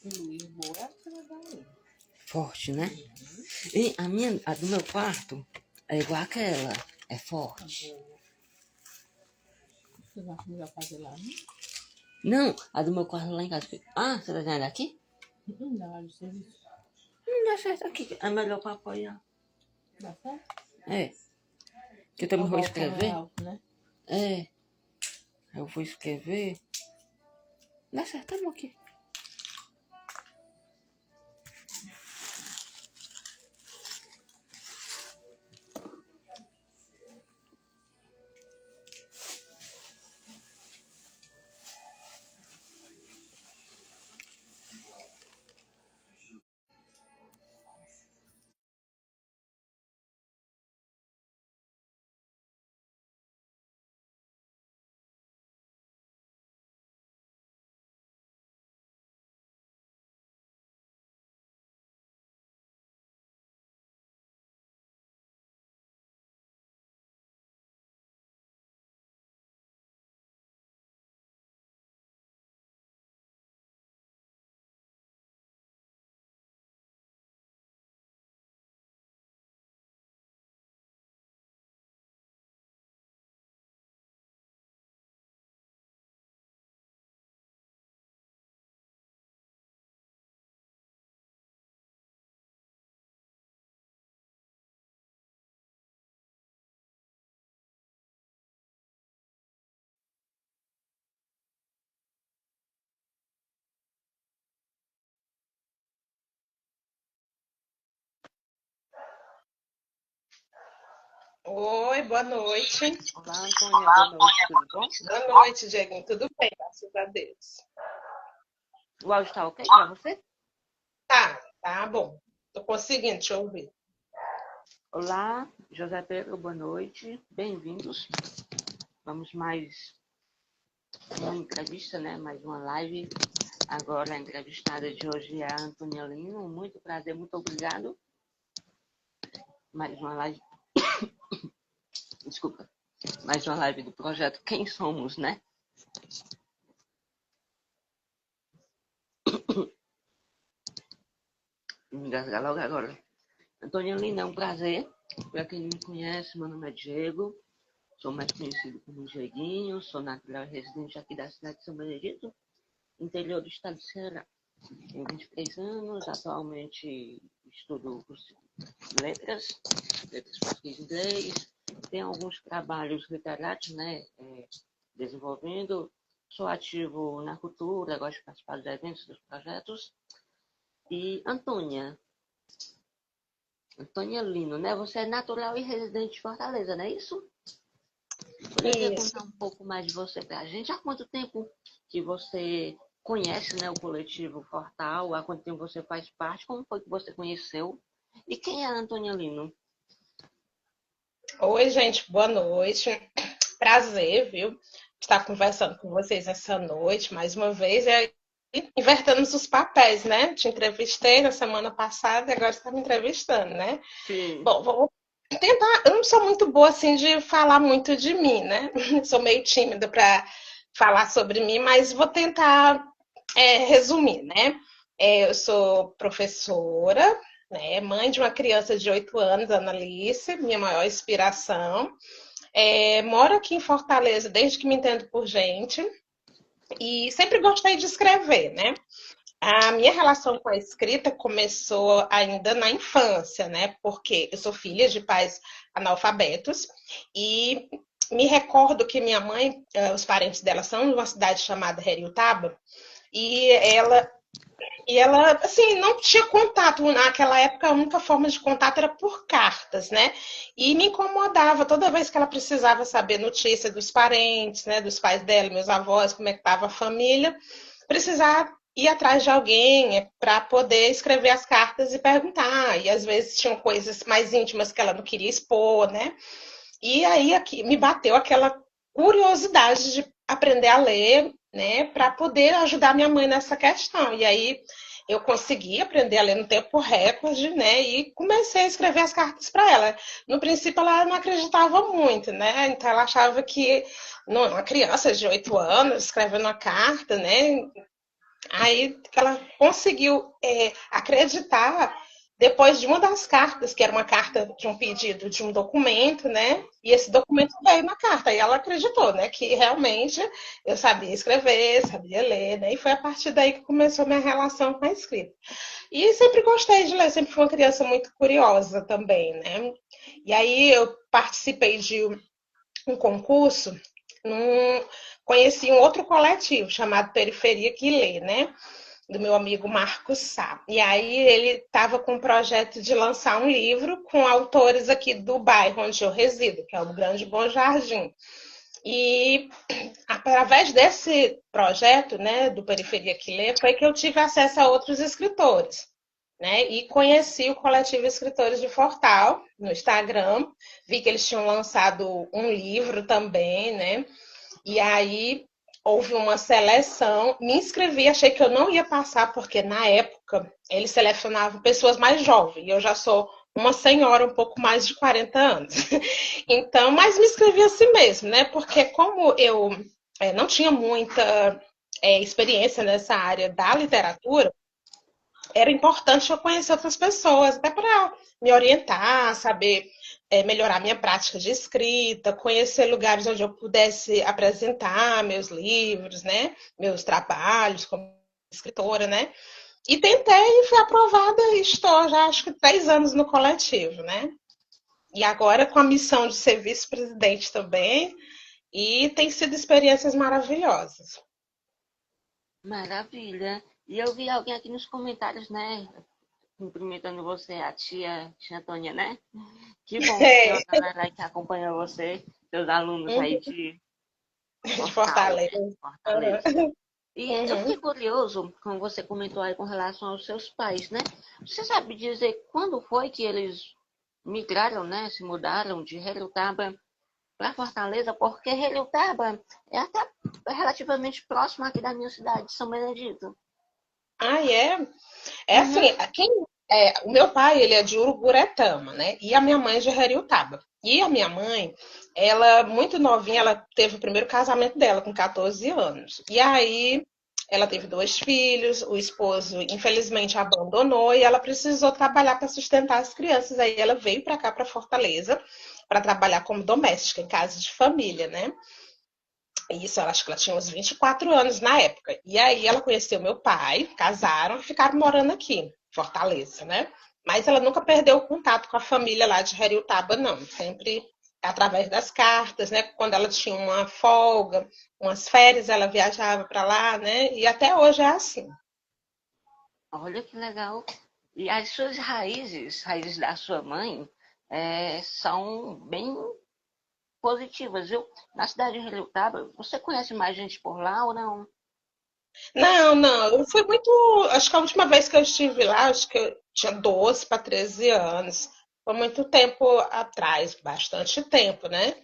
Luz boa, você vai dar aí. Forte, né? E a do meu quarto é igual aquela. É forte. Você não acha melhor fazer lá, né? Não, a do meu quarto lá em casa. Ah, você tá dizendo aqui? Não dá de serviço. Não dá certo aqui. É melhor pra apoiar. Dá certo? É. Que eu também O vou balcão é escrever. alto, né? É. Eu vou escrever. Dá certo, tá bom aqui. Oi, boa noite. Olá, Antônia. Boa noite. Tudo bom? Boa noite, Dieguinho. Tudo bem, graças a Deus. O áudio tá ok pra você? Tá bom. Tô conseguindo te ouvir. Olá, José Pedro. Boa noite. Bem-vindos. Vamos mais uma entrevista, né? Mais uma live. Agora a entrevistada de hoje é a Antônia Lino. Muito prazer, muito obrigado. Mais uma live. Desculpa. Mais uma live do projeto Quem Somos, né? Me engasgar logo agora. Antônia Lino, é um prazer. Para quem não me conhece, meu nome é Diego. Sou mais conhecido como Dieguinho. Sou natural e residente aqui da cidade de São Benedito, interior do estado de Ceará. Tenho 23 anos, atualmente estudo letras português e inglês. Tenho alguns trabalhos literários, né, desenvolvendo. Sou ativo na cultura, gosto de participar dos eventos, dos projetos. E Antônia Lino, né? Você é natural e residente de Fortaleza, não é isso? Poderia Isso. contar um pouco mais de você para a gente? Há quanto tempo que você conhece, né, o coletivo Fortal? Há quanto tempo você faz parte? Como foi que você conheceu? E quem é a Antônia Lino? Oi, gente, boa noite. Prazer, viu? Estar conversando com vocês essa noite, mais uma vez. Invertemos os papéis, né? Te entrevistei na semana passada e agora você está me entrevistando, né? Sim. Bom, vou tentar. Eu não sou muito boa assim de falar muito de mim, né? Sou meio tímida para falar sobre mim, mas vou tentar resumir, né? Eu sou professora, né? Mãe de uma criança de 8 anos, Annalice, minha maior inspiração. Moro aqui em Fortaleza desde que me entendo por gente e sempre gostei de escrever, né? A minha relação com a escrita começou ainda na infância, né? Porque eu sou filha de pais analfabetos e me recordo que minha mãe, os parentes dela são de uma cidade chamada Heriotaba e ela, assim, não tinha contato. Naquela época, a única forma de contato era por cartas, né? E me incomodava toda vez que ela precisava saber notícia dos parentes, né? Dos pais dela, meus avós, como é que estava a família. Precisar ir atrás de alguém para poder escrever as cartas e perguntar. E às vezes tinham coisas mais íntimas que ela não queria expor, né? E aí aqui me bateu aquela curiosidade de aprender a ler, né, para poder ajudar minha mãe nessa questão. E aí eu consegui aprender a ler no tempo recorde, né, e comecei a escrever as cartas para ela. No princípio ela não acreditava muito, né, então ela achava que não, uma criança de 8 anos escrevendo uma carta, né, Aí que ela conseguiu acreditar depois de uma das cartas, que era uma carta de um pedido de um documento, né? E esse documento veio na carta, e ela acreditou, né? Que realmente eu sabia escrever, sabia ler, né? E foi a partir daí que começou a minha relação com a escrita. E sempre gostei de ler, sempre fui uma criança muito curiosa também, né? E aí eu participei de um concurso, num, conheci um outro coletivo chamado Periferia que Lê, né? Do meu amigo Marcos Sá. E aí ele estava com o projeto de lançar um livro com autores aqui do bairro onde eu resido, que é o Grande Bom Jardim. E através desse projeto, né, do Periferia que Lê, foi que eu tive acesso a outros escritores, né? E conheci o coletivo Escritores de Fortal no Instagram, vi que eles tinham lançado um livro também, né? E aí houve uma seleção, me inscrevi, achei que eu não ia passar, porque na época eles selecionavam pessoas mais jovens, e eu já sou uma senhora um pouco mais de 40 anos. Então, mas me inscrevi assim mesmo, né? Porque como eu não tinha muita experiência nessa área da literatura, era importante eu conhecer outras pessoas, até para me orientar, saber melhorar minha prática de escrita, conhecer lugares onde eu pudesse apresentar meus livros, né, meus trabalhos como escritora, né, e tentei e fui aprovada e estou já acho que 3 anos no coletivo, né, e agora com a missão de ser vice-presidente também, e tem sido experiências maravilhosas. Maravilha. E eu vi alguém aqui nos comentários, né? Cumprimentando você, a tia Tônia, né? Que bom que tem É, uma galera aí que acompanha você, seus alunos aí de de Fortal, né? Fortaleza. Fortaleza. E eu Uhum. fiquei curioso, como você comentou aí com relação aos seus pais, né? Você sabe dizer quando foi que eles migraram, né? Se mudaram de Relutaba para Fortaleza? Porque Relutaba é até relativamente próximo aqui da minha cidade, São Benedito. Ah, é? É Uhum. assim, o meu pai, ele é de Uruburetama, né? E a minha mãe é de Heriotaba. E a minha mãe, ela, muito novinha, ela teve o primeiro casamento dela, com 14 anos. E aí, ela teve 2 filhos, o esposo, infelizmente, abandonou e ela precisou trabalhar para sustentar as crianças. Aí ela veio para cá, para Fortaleza, para trabalhar como doméstica, em casa de família, né? Isso, eu acho que ela tinha uns 24 anos na época. E aí ela conheceu meu pai, casaram e ficaram morando aqui, em Fortaleza, né? Mas ela nunca perdeu o contato com a família lá de Heriotaba, não. Sempre através das cartas, né? Quando ela tinha uma folga, umas férias, ela viajava para lá, né? E até hoje é assim. Olha que legal. E as suas raízes, raízes da sua mãe, são bem positivas, viu? Na cidade de Relutaba, você conhece mais gente por lá ou não? Não, não, eu fui muito. Acho que a última vez que eu estive lá, acho que eu tinha 12 para 13 anos. Foi muito tempo atrás, bastante tempo, né?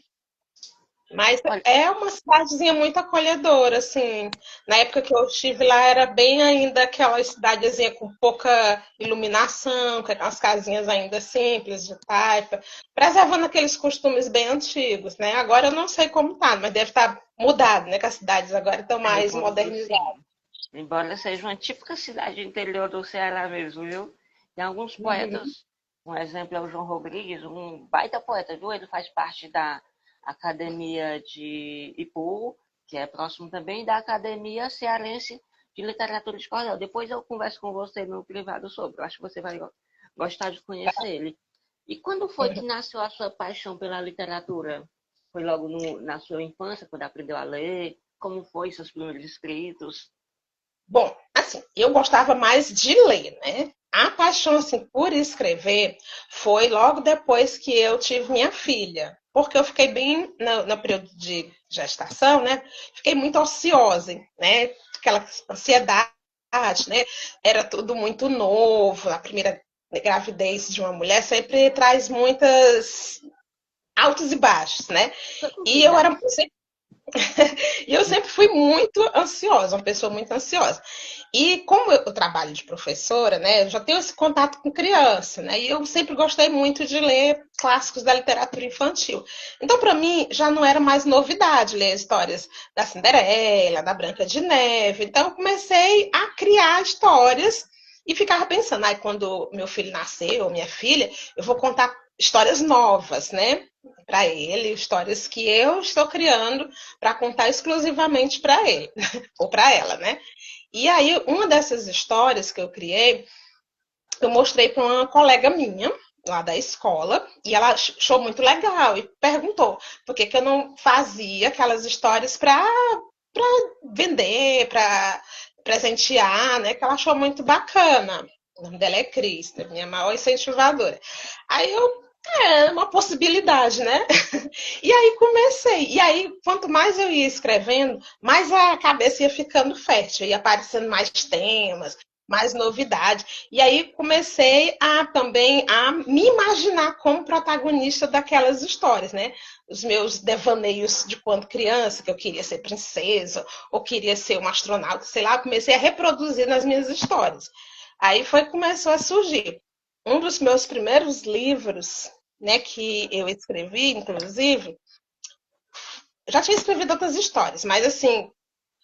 Mas Olha, é uma cidadezinha muito acolhedora, assim. Na época que eu estive lá, era bem ainda aquela cidadezinha com pouca iluminação, com aquelas casinhas ainda simples, de taipa, preservando aqueles costumes bem antigos, né? Agora eu não sei como tá, mas deve estar mudado, né? Que as cidades agora estão mais evoluiu modernizadas. sim. Embora seja uma típica cidade interior do Ceará mesmo, viu? Tem alguns Uhum. poetas, um exemplo é o João Rodrigues, um baita poeta, viu? Ele faz parte da Academia de Ipu, que é próximo também da Academia Cearense de Literatura de Cordel. Depois eu converso com você no privado sobre, eu acho que você vai gostar de conhecer ele. E quando foi que nasceu a sua paixão pela literatura? Foi logo na sua infância, quando aprendeu a ler? Como foi seus primeiros escritos? Bom, assim, eu gostava mais de ler, né? A paixão, assim, por escrever foi logo depois que eu tive minha filha, porque eu fiquei bem no período de gestação, né? Fiquei muito ociosa, né? Aquela ansiedade, né? Era tudo muito novo. A primeira gravidez de uma mulher sempre traz muitas altos e baixos, né? Foi com que E eu era idade? E eu sempre fui muito ansiosa, uma pessoa muito ansiosa. E como eu trabalho de professora, né, eu já tenho esse contato com criança, né, e eu sempre gostei muito de ler clássicos da literatura infantil. Então, para mim, já não era mais novidade ler histórias da Cinderela, da Branca de Neve. Então, eu comecei a criar histórias e ficava pensando, aí quando meu filho nasceu, minha filha, eu vou contar histórias novas, né, para ele, histórias que eu estou criando para contar exclusivamente para ele ou para ela, né? E aí, uma dessas histórias que eu criei, eu mostrei para uma colega minha, lá da escola, e ela achou muito legal e perguntou por que, que eu não fazia aquelas histórias para vender, para presentear, né? Que ela achou muito bacana. O nome dela é Cris, minha maior incentivadora. Aí eu, é uma possibilidade, né? E aí comecei. E aí, quanto mais eu ia escrevendo, mais a cabeça ia ficando fértil, ia aparecendo mais temas, mais novidade. E aí comecei a também a me imaginar como protagonista daquelas histórias, né? Os meus devaneios de quando criança, que eu queria ser princesa, ou queria ser um astronauta, sei lá, comecei a reproduzir nas minhas histórias. Aí foi que começou a surgir. Um dos meus primeiros livros, né, que eu escrevi, inclusive, já tinha escrevido outras histórias, mas assim,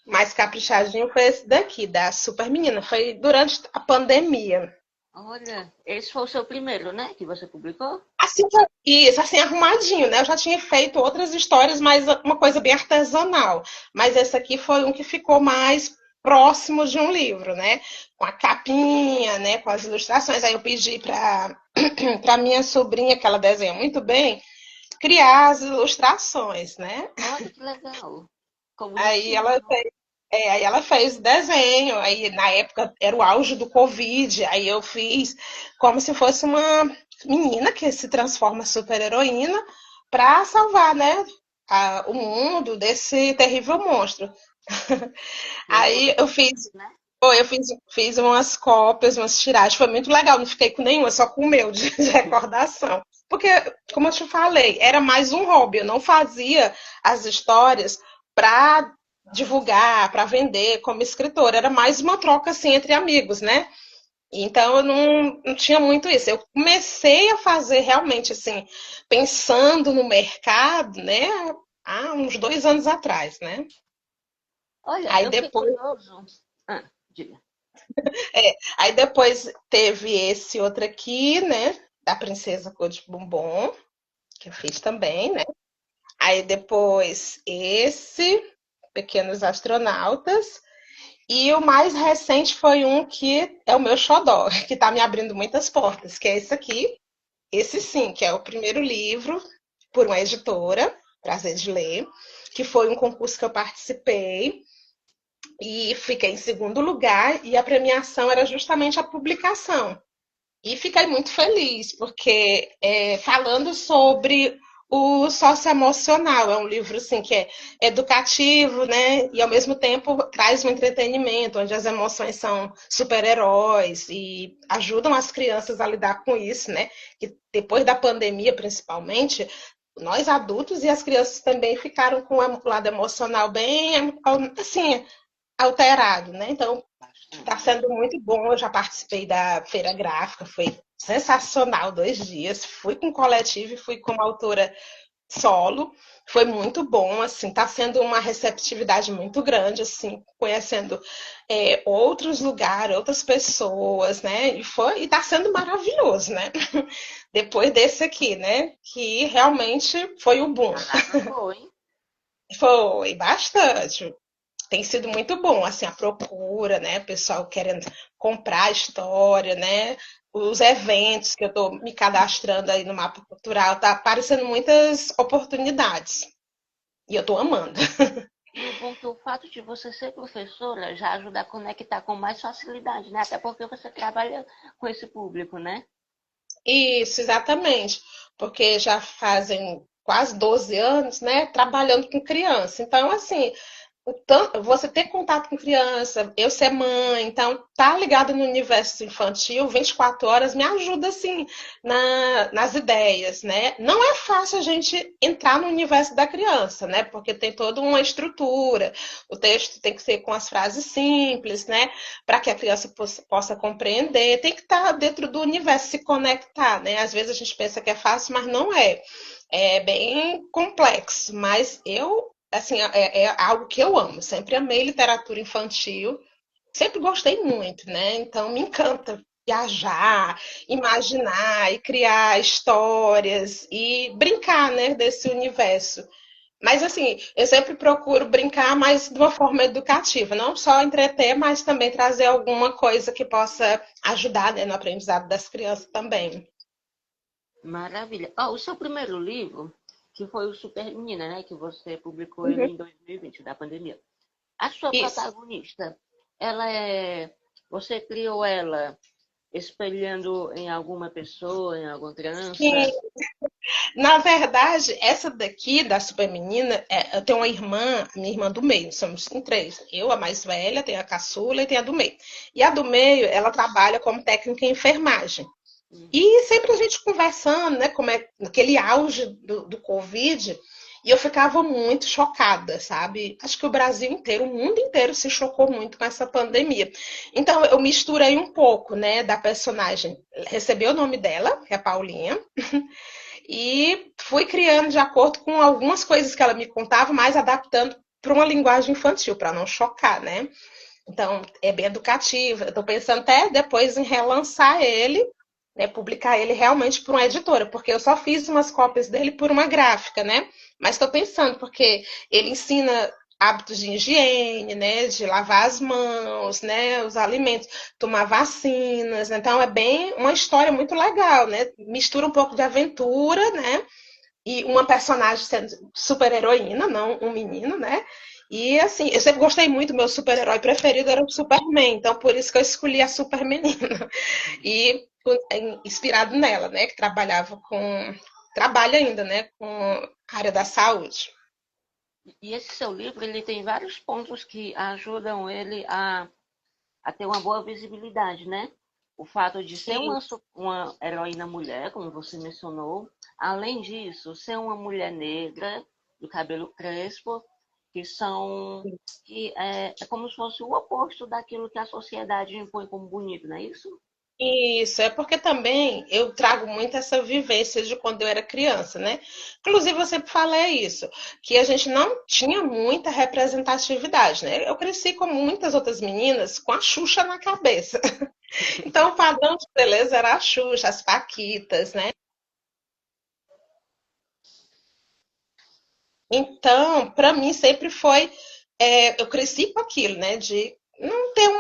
mais caprichadinho foi esse daqui, da Super Menina. Foi durante a pandemia. Olha, esse foi o seu primeiro, né? Que você publicou? Assim, isso, assim, arrumadinho, né? Eu já tinha feito outras histórias, mas uma coisa bem artesanal. Mas esse aqui foi um que ficou mais próximo de um livro, né? Com a capinha, né? Com as ilustrações. Aí eu pedi para para minha sobrinha, que ela desenha muito bem, criar as ilustrações, né? Olha que legal. Ficou Aí bonitinho, ela não? aí ela fez desenho, aí na época era o auge do Covid, aí eu fiz como se fosse uma menina que se transforma super-heroína para salvar, né, o mundo desse terrível monstro. E aí Aí eu publicou, fiz, né? pô, fiz umas cópias, umas tiragens, foi muito legal, não fiquei com nenhuma, só com o meu de recordação. Porque, como eu te falei, era mais um hobby, eu não fazia as histórias para divulgar, para vender como escritora, era mais uma troca assim entre amigos, né? Então eu não tinha muito isso. Eu comecei a fazer realmente assim, pensando no mercado, né? Há uns 2 anos atrás, né? Olha, Aí eu fiquei depois curioso. Ah, diga. Aí depois teve esse outro aqui, né? Da Princesa Cor de Bombom, que eu fiz também, né? Aí depois esse, Pequenos Astronautas. E o mais recente foi um que é o meu xodó, que tá me abrindo muitas portas, que é esse aqui. Esse sim, que é o primeiro livro por uma editora, Prazer de Ler, que foi um concurso que eu participei e fiquei em segundo lugar, e a premiação era justamente a publicação. E fiquei muito feliz, porque falando sobre o socioemocional, é um livro assim, que é educativo, né? E ao mesmo tempo traz um entretenimento, onde as emoções são super-heróis e ajudam as crianças a lidar com isso, né? Que depois da pandemia, principalmente, nós adultos e as crianças também ficaram com o lado emocional bem assim, alterado, né? Então, está Bastante. sendo muito bom. Eu já participei da feira gráfica, foi sensacional 2 dias. Fui com coletivo e fui como autora solo. Foi muito bom, assim, está sendo uma receptividade muito grande, assim, conhecendo outros lugares, outras pessoas, né? E está sendo maravilhoso, né? Depois desse aqui, né? Que realmente foi o boom. Arrasou, hein? Foi bastante. Tem sido muito bom, assim, a procura, né? O pessoal querendo comprar a história, né? Os eventos que eu estou me cadastrando aí no mapa cultural, tá aparecendo muitas oportunidades. E eu estou amando. E o bom é que o fato de você ser professora já ajuda a conectar com mais facilidade, né? Até porque você trabalha com esse público, né? Isso, exatamente. Porque já fazem quase 12 anos, né? Trabalhando com criança. Então, assim, você ter contato com criança, eu ser mãe, então tá ligado no universo infantil 24 horas me ajuda assim nas ideias, né? Não é fácil a gente entrar no universo da criança, né? Porque tem toda uma estrutura, o texto tem que ser com as frases simples, né? Para que a criança possa compreender, tem que estar dentro do universo, se conectar, né? Às vezes a gente pensa que é fácil, mas não é. É bem complexo, mas eu assim, é algo que eu amo. Sempre amei literatura infantil, sempre gostei muito, né? Então me encanta viajar, imaginar e criar histórias e brincar, né, desse universo. Mas assim, eu sempre procuro brincar, mas de uma forma educativa, não só entreter, mas também trazer alguma coisa que possa ajudar, né, no aprendizado das crianças também. Maravilha. O seu primeiro livro, que foi o Super Menina, né? Que você publicou ele Uhum. em 2020, da pandemia. A sua Isso. protagonista, ela é. Você criou ela espelhando em alguma pessoa, em alguma Sim. criança? Na verdade, essa daqui, da super menina, eu tenho uma irmã, minha irmã do meio, somos em três. Eu, a mais velha, tenho a caçula e tenho a do meio. E a do meio, ela trabalha como técnica em enfermagem. E sempre a gente conversando, né, como é naquele auge do Covid, e eu ficava muito chocada, sabe? Acho que o Brasil inteiro, o mundo inteiro se chocou muito com essa pandemia. Então eu misturei um pouco, né, da personagem, recebi o nome dela, que é a Paulinha, e fui criando de acordo com algumas coisas que ela me contava, mas adaptando para uma linguagem infantil, para não chocar, né? Então, é bem educativo. Eu estou pensando até depois em relançar ele, né, publicar ele realmente por uma editora, porque eu só fiz umas cópias dele por uma gráfica, né? Mas estou pensando, porque ele ensina hábitos de higiene, né, de lavar as mãos, né, os alimentos, tomar vacinas. Então é bem uma história muito legal, né? Mistura um pouco de aventura, né? E uma personagem sendo super heroína, não um menino, né? E assim, eu sempre gostei muito, meu super-herói preferido era o Superman, então por isso que eu escolhi a super menina. E inspirado nela, né? Que trabalhava com. Trabalha ainda, né? Com a área da saúde. E esse seu livro, ele tem vários pontos que ajudam ele a ter uma boa visibilidade, né? O fato de ser E, uma heroína mulher, como você mencionou. Além disso, ser uma mulher negra, do cabelo crespo, que são que é como se fosse o oposto daquilo que a sociedade impõe como bonito, não é isso? isso, é porque também eu trago muito essa vivência de quando eu era criança, né? Inclusive, eu sempre falei isso, que a gente não tinha muita representatividade, né? Eu cresci como muitas outras meninas com a Xuxa na cabeça. Então, o padrão de beleza era a Xuxa, as Paquitas, né? Então, para mim sempre foi, eu cresci com aquilo, né, de não ter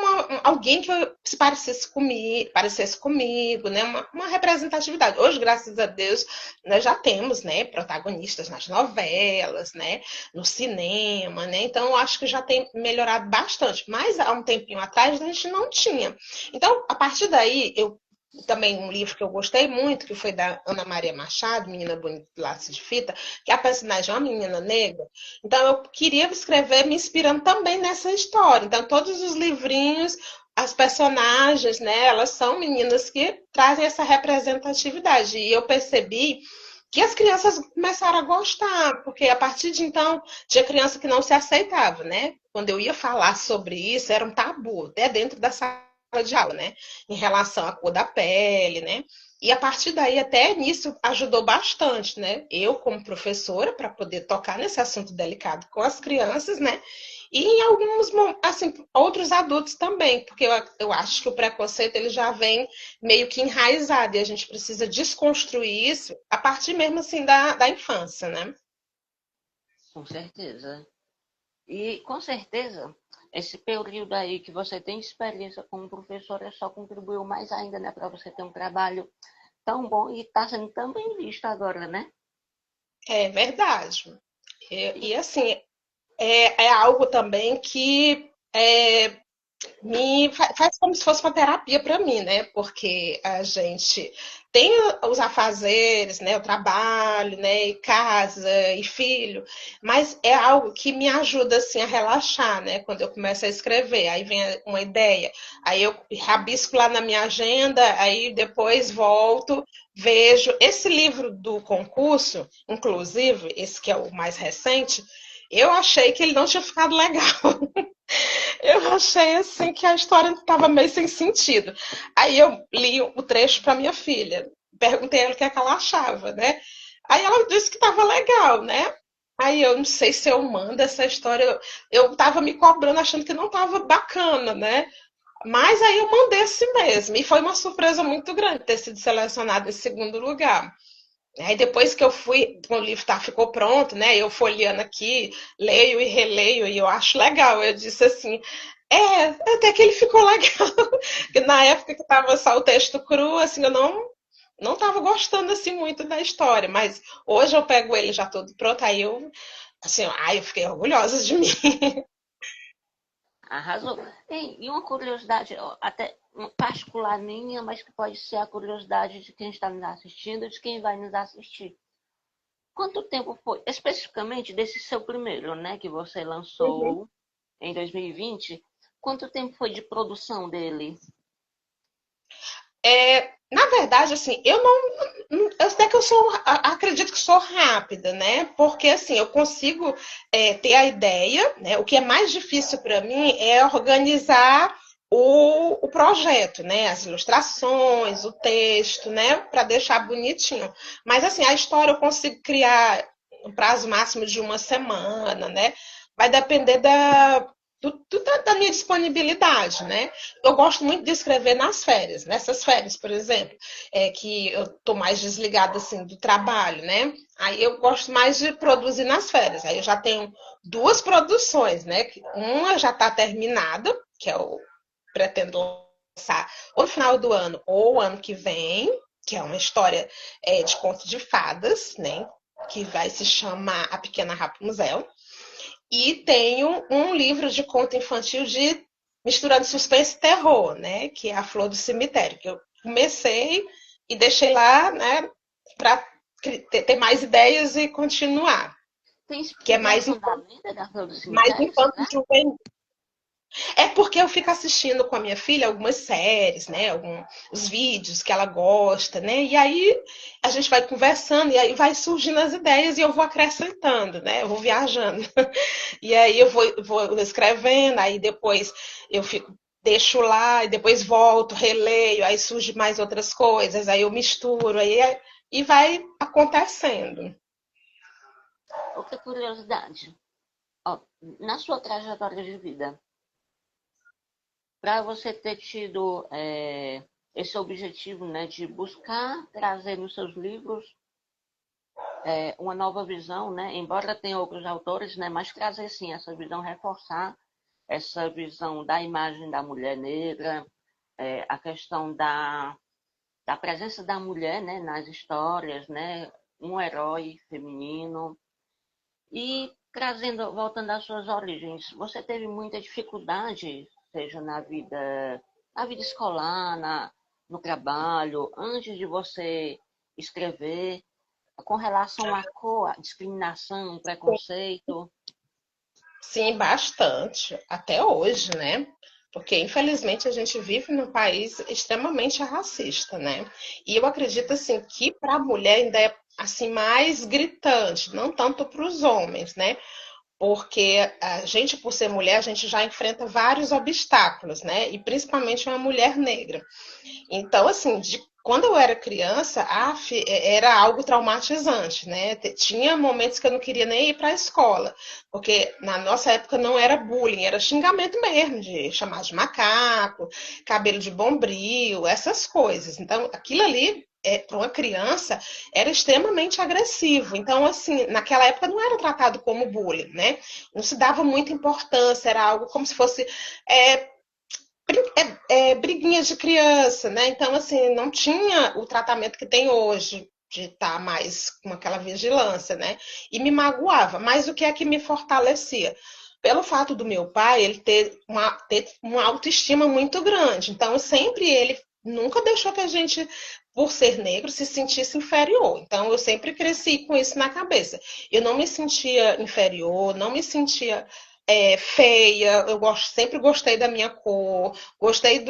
alguém que parecesse comigo, né, uma representatividade. Hoje, graças a Deus, nós já temos, né, protagonistas nas novelas, né, no cinema, né, então eu acho que já tem melhorado bastante. Mas há um tempinho atrás a gente não tinha. Então, a partir daí, eu também um livro que eu gostei muito, que foi da Ana Maria Machado, Menina Bonita de Laço de Fita, que a personagem é uma menina negra. Então eu queria escrever me inspirando também nessa história. Então todos os livrinhos, as personagens, né, elas são meninas que trazem essa representatividade. E eu percebi que as crianças começaram a gostar, porque a partir de então tinha criança que não se aceitava, né? Quando eu ia falar sobre isso, era um tabu, até dentro da sala de aula, né? Em relação à cor da pele, né? E a partir daí, até nisso, ajudou bastante, né? Eu, como professora, para poder tocar nesse assunto delicado com as crianças, né? E em alguns, assim, outros adultos também, porque eu acho que o preconceito ele já vem meio que enraizado e a gente precisa desconstruir isso a partir mesmo assim da infância, né? Com certeza. E com certeza, esse período aí que você tem experiência como professora só contribuiu mais ainda, né, para você ter um trabalho tão bom e está sendo tão bem visto agora, né? É verdade. E assim, é algo também que faz como se fosse uma terapia para mim, né? Porque a gente tem os afazeres, né, o trabalho, né, e casa e filho, mas é algo que me ajuda assim a relaxar, né, quando eu começo a escrever, aí vem uma ideia, aí eu rabisco lá na minha agenda, aí depois volto, vejo esse livro do concurso, inclusive, esse que é o mais recente, eu achei que ele não tinha ficado legal. Eu achei assim que a história estava meio sem sentido. Aí eu li o trecho para minha filha, perguntei ela o que é que ela achava, né? Aí ela disse que estava legal, né? Aí eu não sei se eu mando essa história, eu estava me cobrando achando que não estava bacana, né? Mas aí eu mandei assim mesmo, e foi uma surpresa muito grande ter sido selecionada em segundo lugar. Aí depois que eu fui, o livro ficou pronto, né? Eu folheando aqui, leio e releio, e eu acho legal. Eu disse assim, até que ele ficou legal. Porque na época que estava só o texto cru, assim, eu não estava gostando assim muito da história, mas hoje eu pego ele já todo pronto, aí eu, assim, eu fiquei orgulhosa de mim. Arrasou. E uma curiosidade, ó, até particular minha, mas que pode ser a curiosidade de quem está nos assistindo, de quem vai nos assistir. Quanto tempo foi, especificamente desse seu primeiro, né, que você lançou em 2020, quanto tempo foi de produção dele? Na verdade, assim, eu até que eu acredito que sou rápida, né? Porque assim, eu consigo ter a ideia, né? O que é mais difícil para mim é organizar o projeto, né? As ilustrações, o texto, né? Para deixar bonitinho. Mas assim, a história eu consigo criar no prazo máximo de uma semana, né? Vai depender da minha disponibilidade, né? Eu gosto muito de escrever nas férias, nessas férias, por exemplo, que eu tô mais desligada assim do trabalho, né? Aí eu gosto mais de produzir nas férias. Aí eu já tenho duas produções, né? Uma já está terminada, que é o pretendo lançar ou no final do ano ou ano que vem, que é uma história de conto de fadas, né? Que vai se chamar A Pequena Rapunzel. E tenho um livro de conto infantil de misturando suspense e terror, né? Que é A Flor do Cemitério, que eu comecei e deixei lá, né? Para ter mais ideias e continuar. Tem Que é mais, inspiração da lenda da Flor do mais Cemitério, infanto será? juvenil. É porque eu fico assistindo com a minha filha algumas séries, né? Os vídeos que ela gosta, né? E aí a gente vai conversando e aí vai surgindo as ideias e eu vou acrescentando, né? Eu vou viajando. E aí eu vou escrevendo, aí depois eu fico, deixo lá, e depois volto, releio, aí surge mais outras coisas, aí eu misturo, e vai acontecendo. Outra curiosidade, ó, na sua trajetória de vida, para você ter tido esse objetivo, né, de buscar trazer nos seus livros uma nova visão, né, embora tenha outros autores, né, mas trazer sim essa visão, reforçar essa visão da imagem da mulher negra, a questão da presença da mulher, né, nas histórias, né, um herói feminino e trazendo, voltando às suas origens, você teve muita dificuldade, seja na vida escolar, no trabalho, antes de você escrever, com relação à cor, à discriminação, preconceito? Sim, bastante, até hoje, né? Porque, infelizmente, a gente vive num país extremamente racista, né? E eu acredito, assim, que para a mulher ainda é, assim, mais gritante, não tanto para os homens, né? Porque a gente, por ser mulher, a gente já enfrenta vários obstáculos, né? E principalmente uma mulher negra. Então, assim, quando eu era criança, era algo traumatizante, né? Tinha momentos que eu não queria nem ir para a escola, porque na nossa época não era bullying, era xingamento mesmo, de chamar de macaco, cabelo de bombril, essas coisas. Então, aquilo ali para uma criança era extremamente agressivo. Então, assim, naquela época não era tratado como bullying, né? Não se dava muita importância, era algo como se fosse briguinha de criança, né? Então, assim, não tinha o tratamento que tem hoje, de estar mais com aquela vigilância, né? E me magoava. Mas o que é que me fortalecia? Pelo fato do meu pai, ele ter uma autoestima muito grande. Então, sempre ele nunca deixou que a gente, por ser negro, se sentisse inferior. Então, eu sempre cresci com isso na cabeça. Eu não me sentia inferior, não me sentia feia. Sempre gostei da minha cor, gostei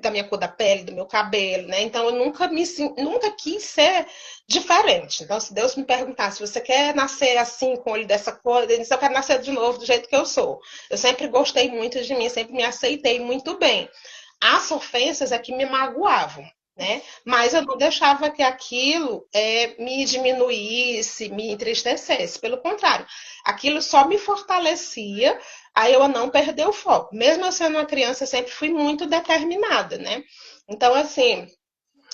da minha cor da pele, do meu cabelo, né? Então, eu nunca quis ser diferente. Então, se Deus me perguntar se você quer nascer assim, com o olho dessa cor, eu disse, eu quero nascer de novo do jeito que eu sou. Eu sempre gostei muito de mim, sempre me aceitei muito bem. As ofensas é que me magoavam, né? Mas eu não deixava que aquilo me diminuísse, me entristecesse. Pelo contrário, aquilo só me fortalecia a eu não perder o foco. Mesmo eu sendo uma criança, eu sempre fui muito determinada, né? Então, assim,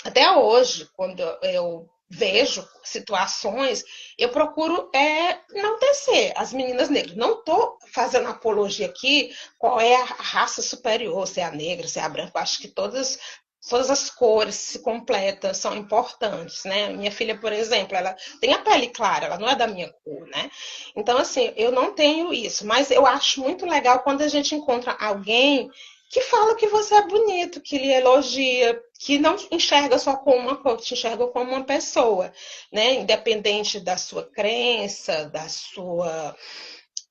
até hoje, quando eu vejo situações, eu procuro enaltecer as meninas negras. Não estou fazendo apologia aqui qual é a raça superior, se é a negra, se é a branca. Eu acho que todas as cores se completam, são importantes, né? Minha filha, por exemplo, ela tem a pele clara, ela não é da minha cor, né? Então, assim, eu não tenho isso, mas eu acho muito legal quando a gente encontra alguém que fala que você é bonito, que lhe elogia, que não enxerga só como uma cor, que te enxerga como uma pessoa, né? Independente da sua crença, da sua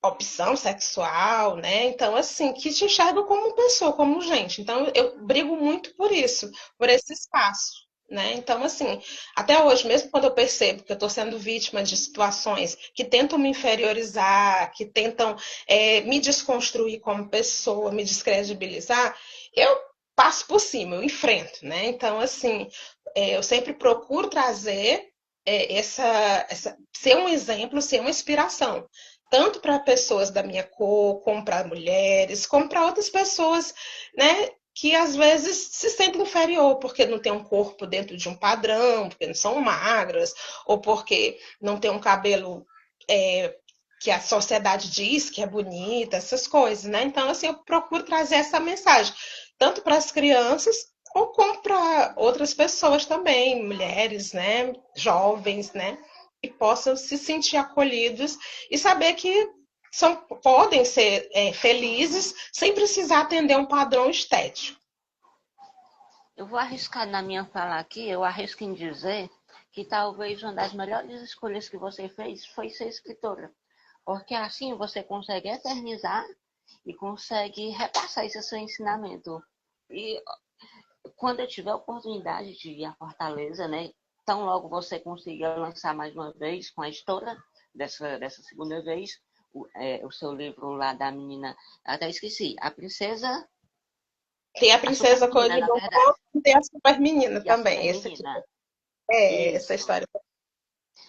opção sexual, né? Então, assim, que te enxerga como pessoa, como gente. Então, eu brigo muito por isso, por esse espaço. Né? Então, assim, até hoje, mesmo quando eu percebo que eu estou sendo vítima de situações que tentam me inferiorizar, que tentam me desconstruir como pessoa, me descredibilizar, eu passo por cima, eu enfrento, né? Então, assim, eu sempre procuro trazer ser um exemplo, ser uma inspiração, tanto para pessoas da minha cor, como para mulheres, como para outras pessoas, né, que às vezes se sentem inferior porque não tem um corpo dentro de um padrão, porque não são magras, ou porque não tem um cabelo que a sociedade diz que é bonita, essas coisas, né? Então, assim, eu procuro trazer essa mensagem, tanto para as crianças, ou como para outras pessoas também, mulheres, né, jovens, né, que possam se sentir acolhidos e saber que podem ser felizes sem precisar atender um padrão estético. Eu vou arriscar na minha fala aqui, eu arrisco em dizer que talvez uma das melhores escolhas que você fez foi ser escritora. Porque assim você consegue eternizar e consegue repassar esse seu ensinamento. E quando eu tiver a oportunidade de ir a Fortaleza, né? Tão logo você consiga lançar mais uma vez com a editora, dessa segunda vez, o seu livro lá da menina, até esqueci, a princesa, tem a a super princesa menina, na Codilon verdade, e tem a super menina e a também. super Esse aqui, menina. essa Isso. história.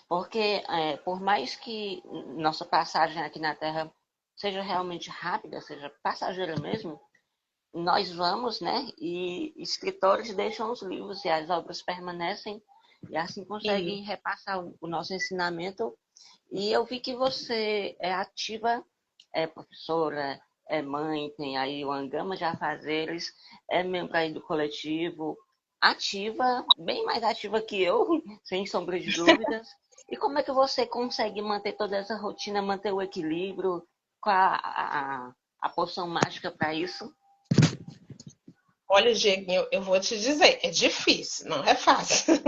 Porque por mais que nossa passagem aqui na Terra seja realmente rápida, seja passageira mesmo, nós vamos, né? E escritores deixam os livros e as obras permanecem e assim E conseguem repassar o nosso ensinamento. E eu vi que você é ativa, é professora, é mãe, tem aí uma gama de afazeres, é membro aí do coletivo, ativa, bem mais ativa que eu, sem sombra de dúvidas. E como é que você consegue manter toda essa rotina, manter o equilíbrio? Qual a poção mágica para isso? olha, Dieguinho, eu vou te dizer, é difícil, não é fácil.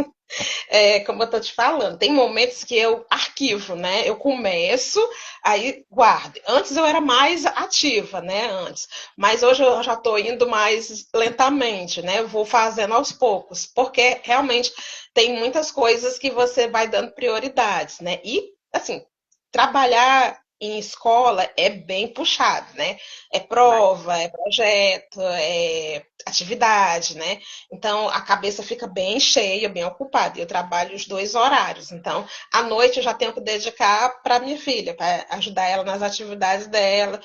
Como eu tô te falando, tem momentos que eu arquivo, né? Eu começo, aí guardo. Antes eu era mais ativa, né? Antes. Mas hoje eu já tô indo mais lentamente, né? Eu vou fazendo aos poucos, porque realmente tem muitas coisas que você vai dando prioridades, né? E, assim, trabalhar em escola é bem puxado, né? É Mas, prova, é projeto, é atividade, né? Então a cabeça fica bem cheia, bem ocupada. E eu trabalho os dois horários. Então, à noite eu já tenho que dedicar para minha filha, para ajudar ela nas atividades dela,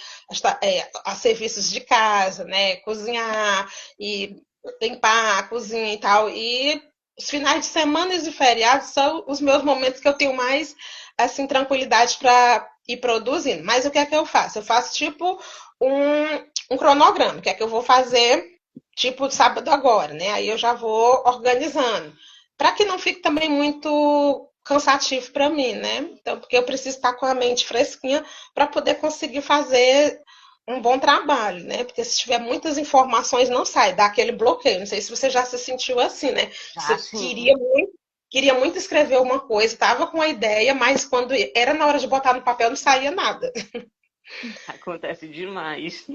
a serviços de casa, né? Cozinhar e limpar a cozinha e tal. E os finais de semana e feriados são os meus momentos que eu tenho mais assim tranquilidade para ir produzindo. Mas o que é que eu faço? Eu faço tipo um cronograma, o que é que eu vou fazer tipo sábado agora, né? Aí eu já vou organizando, para que não fique também muito cansativo para mim, né? Então, porque eu preciso estar com a mente fresquinha para poder conseguir fazer um bom trabalho, né? Porque se tiver muitas informações, não sai, dá aquele bloqueio. Não sei se você já se sentiu assim, né? Já Você assim, queria muito escrever uma coisa, estava com a ideia, mas quando era na hora de botar no papel, não saía nada. acontece demais.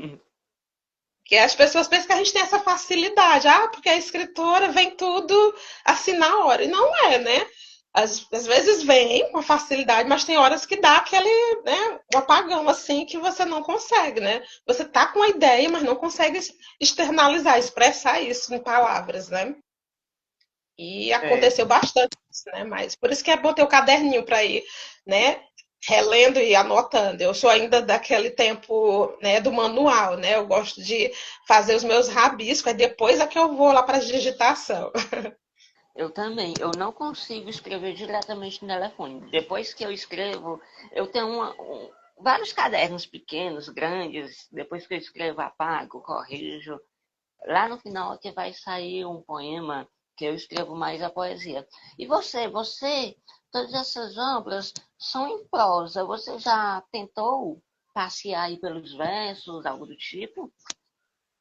Porque as pessoas pensam que a gente tem essa facilidade. Ah, porque a escritora vem tudo assim na hora. E não é, né? Às vezes vem com facilidade, mas tem horas que dá aquele, né, um apagão assim que você não consegue, né? Você tá com a ideia, mas não consegue externalizar, expressar isso em palavras, né? E É, aconteceu bastante isso, né? Mas por isso que é bom ter o caderninho para ir, né? Relendo e anotando. Eu sou ainda daquele tempo, né, do manual, né? Eu gosto de fazer os meus rabiscos, aí depois é que eu vou lá para a digitação. eu também. Eu não consigo escrever diretamente no telefone. Depois que eu escrevo, eu tenho vários cadernos pequenos, grandes. Depois que eu escrevo, apago, corrijo. Lá no final é que vai sair um poema que eu escrevo mais a poesia. E todas essas obras são em prosa. Você já tentou passear aí pelos versos, algo do tipo?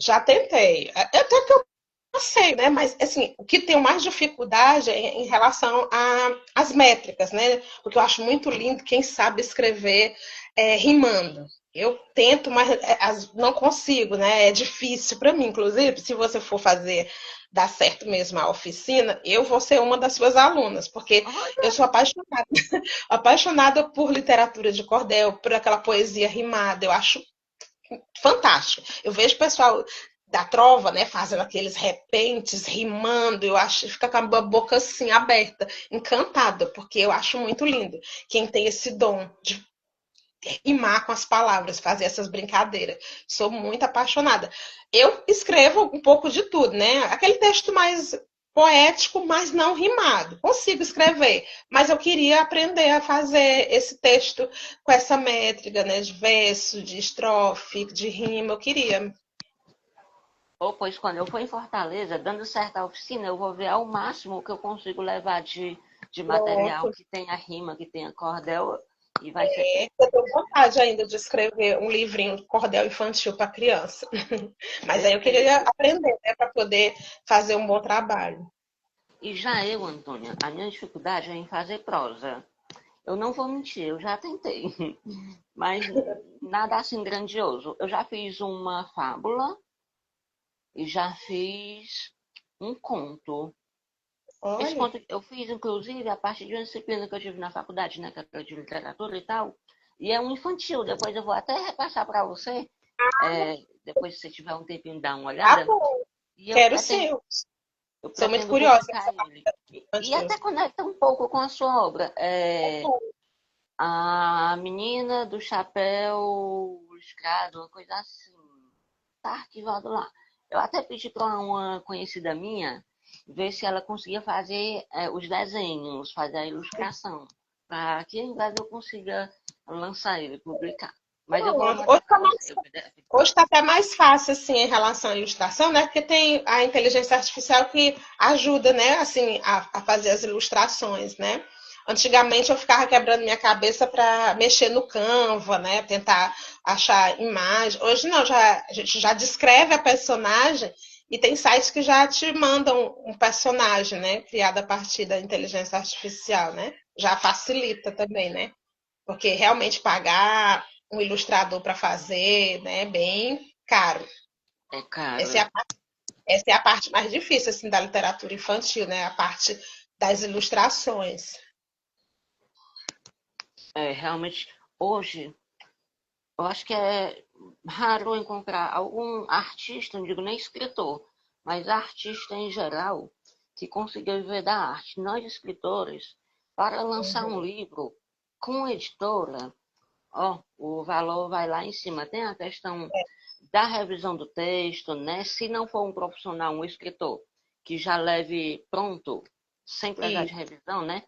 Já tentei. Até que eu passei, né? Mas assim, o que tenho mais dificuldade é em relação às métricas, né? Porque eu acho muito lindo quem sabe escrever rimando. Eu tento, mas não consigo, né? É difícil para mim. Inclusive, se você for fazer dar certo mesmo a oficina, eu vou ser uma das suas alunas, porque eu Olha, sou apaixonada, apaixonada por literatura de cordel, por aquela poesia rimada. Eu acho fantástico. Eu vejo o pessoal da trova, né, fazendo aqueles repentes, rimando, eu acho, fica com a boca assim aberta, encantada, porque eu acho muito lindo quem tem esse dom de rimar com as palavras, fazer essas brincadeiras. Sou muito apaixonada. Eu escrevo um pouco de tudo, né? Aquele texto mais poético, mas não rimado. Consigo escrever, mas eu queria aprender a fazer esse texto com essa métrica, né? De verso, de estrofe, de rima. Eu queria. ou pois quando eu for em Fortaleza, dando certo a oficina, eu vou ver ao máximo o que eu consigo levar de material Pronto. que tenha rima, que tenha cordel, e vai ser perfeito. Eu tenho vontade ainda de escrever um livrinho de cordel infantil para criança. Mas aí eu queria Perfeito. aprender, né, para poder fazer um bom trabalho. E já eu, Antônia, a minha dificuldade é em fazer prosa. Eu não vou mentir, eu já tentei, mas nada assim grandioso. Eu já fiz uma fábula e já fiz um conto. Esse Olha. conto eu fiz, inclusive, a partir de uma disciplina que eu tive na faculdade, né, que era de literatura e tal, e é um infantil. Depois eu vou até repassar para você, depois se você tiver um tempinho, dá uma Tá olhada. bom, E quero sim. eu Sou muito pretendo curiosa publicar ele. E infantil. até conecta um pouco com a sua obra. A menina do chapéu listrado, uma coisa assim. Tá arquivado lá. Eu até pedi para uma conhecida minha ver se ela conseguia fazer os desenhos, fazer a ilustração, para que em breve eu consiga lançar ele, publicar. Mas eu vou Pronto. mandar para você o PDF. Hoje está até mais fácil assim em relação à ilustração, né? Porque tem a inteligência artificial que ajuda, né? Assim, a fazer as ilustrações, né? Antigamente eu ficava quebrando minha cabeça para mexer no Canva, né? Tentar achar imagem. Hoje não, a gente já descreve a personagem e tem sites que já te mandam um personagem, né? Criado a partir da inteligência artificial, né? Já facilita também, né? Porque realmente pagar um ilustrador para fazer, né, é bem caro. É caro. Essa é, a, essa é a parte mais difícil assim da literatura infantil, né? A parte das ilustrações. Realmente, hoje, eu acho que é raro encontrar algum artista, não digo nem escritor, mas artista em geral, que consiga viver da arte. Nós, escritores, para lançar um Uhum. livro com editora, ó, o valor vai lá em cima. Tem a questão da revisão do texto, né? Se não for um profissional, um escritor, que já leve pronto, sem precisar E, de revisão, né?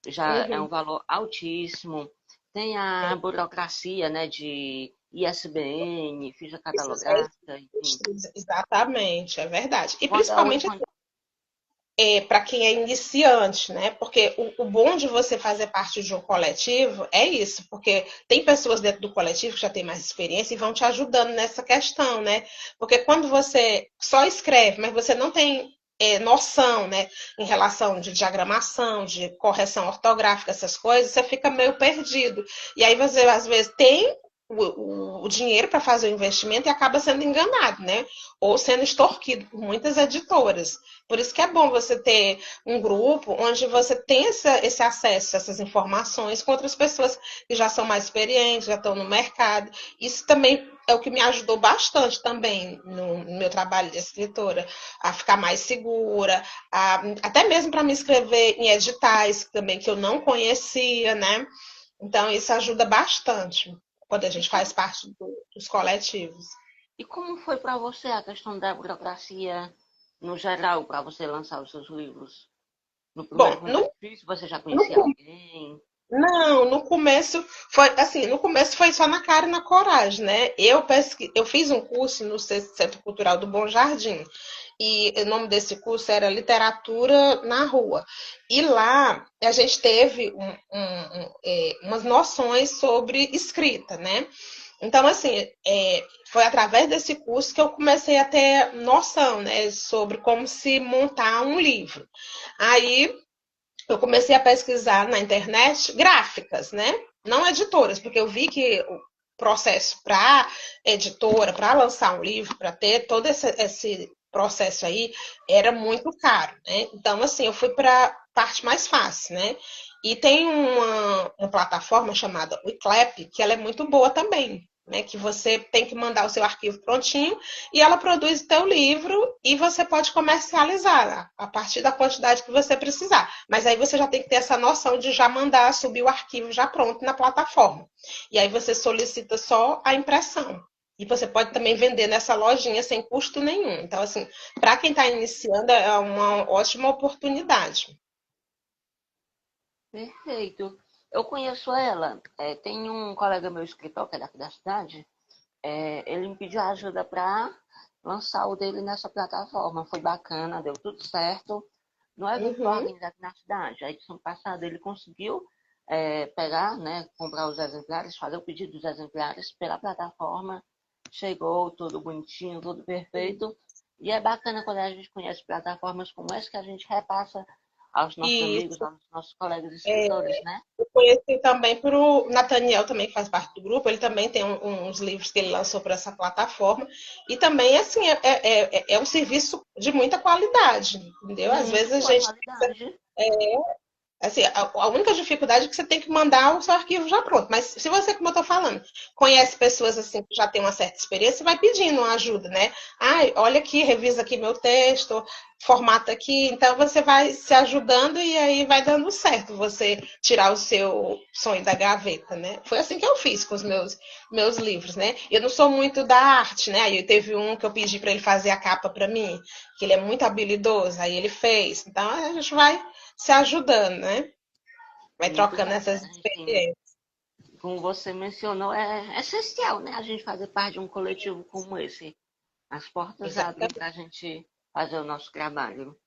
Já é um uhum. valor altíssimo. Tem a É, burocracia, né, de ISBN, ficha esses catalográfica, enfim. registros, exatamente, é verdade. E Quando é o principalmente infan- para quem é iniciante, né? Porque o bom de você fazer parte de um coletivo é isso, porque tem pessoas dentro do coletivo que já têm mais experiência e vão te ajudando nessa questão, né? Porque quando você só escreve, mas você não tem noção, né, em relação de diagramação, de correção ortográfica, essas coisas, você fica meio perdido. E aí você, às vezes, tem o dinheiro para fazer o investimento e acaba sendo enganado, né? Ou sendo extorquido por muitas editoras. Por isso que é bom você ter um grupo onde você tem esse acesso a essas informações com outras pessoas que já são mais experientes, já estão no mercado. Isso também é o que me ajudou bastante também no meu trabalho de escritora, a ficar mais segura, até mesmo para me inscrever em editais também que eu não conhecia, né? Então, isso ajuda bastante quando a E gente como, faz parte dos coletivos. e como foi para você a questão da burocracia no geral, para você lançar os seus livros? No primeiro Bom, foi mais difícil? Você já no, conhecia alguém? não, no começo foi assim, no começo foi só na cara e na coragem, né? Eu fiz um curso no Centro Cultural do Bom Jardim e o nome desse curso era Literatura na Rua. E lá a gente teve umas noções sobre escrita, né? Então, assim, foi através desse curso que eu comecei a ter noção, né, sobre como se montar um livro. Aí eu comecei a pesquisar na internet gráficas, né? Não editoras, porque eu vi que o processo para editora, para lançar um livro, para ter todo esse processo aí, era muito caro, né? Então, assim, eu fui para a parte mais fácil, né? E tem uma plataforma chamada Wiclap, que ela é muito boa também, né? Que você tem que mandar o seu arquivo prontinho e ela produz o teu livro e você pode comercializar a partir da quantidade que você precisar. Mas aí você já tem que ter essa noção de já mandar subir o arquivo já pronto na plataforma. E aí você solicita só a impressão. E você pode também vender nessa lojinha sem custo nenhum. Então, assim, para quem está iniciando, é uma ótima oportunidade. Perfeito. Eu conheço ela. Tem um colega meu escritor, que é daqui da cidade. Ele me pediu ajuda para lançar o dele nessa plataforma. Foi bacana, deu tudo certo. No evento que eu Uhum. organizei aqui na cidade, a edição passada, ele conseguiu pegar, né, comprar os exemplares, fazer o pedido dos exemplares pela plataforma. Chegou tudo bonitinho, tudo perfeito. E é bacana quando a gente conhece plataformas como essa que a gente repassa aos nossos E amigos, aos nossos colegas escritores, né? eu conheci também para o Nathaniel, também que faz parte do grupo, ele também tem uns livros que ele lançou por essa plataforma. E também, assim, é um serviço de muita qualidade, entendeu? Às vezes Muito a boa gente qualidade. assim, a única dificuldade é que você tem que mandar o seu arquivo já pronto. Mas se você, como eu estou falando, conhece pessoas assim que já têm uma certa experiência, você vai pedindo uma ajuda, né? Ai, olha aqui, revisa aqui meu texto, formata aqui. Então você vai se ajudando e aí vai dando certo você tirar o seu sonho da gaveta, né? Foi assim que eu fiz com os meus livros, né? Eu não sou muito da arte, né? Aí teve um que eu pedi para ele fazer a capa para mim, que ele é muito habilidoso, aí ele fez. Então a gente vai se ajudando, né? Vai Muito trocando essas bacana. Enfim, experiências. como você mencionou, é essencial, né? A gente fazer parte de um coletivo como esse. As portas abrem Exatamente. para a gente fazer o nosso trabalho.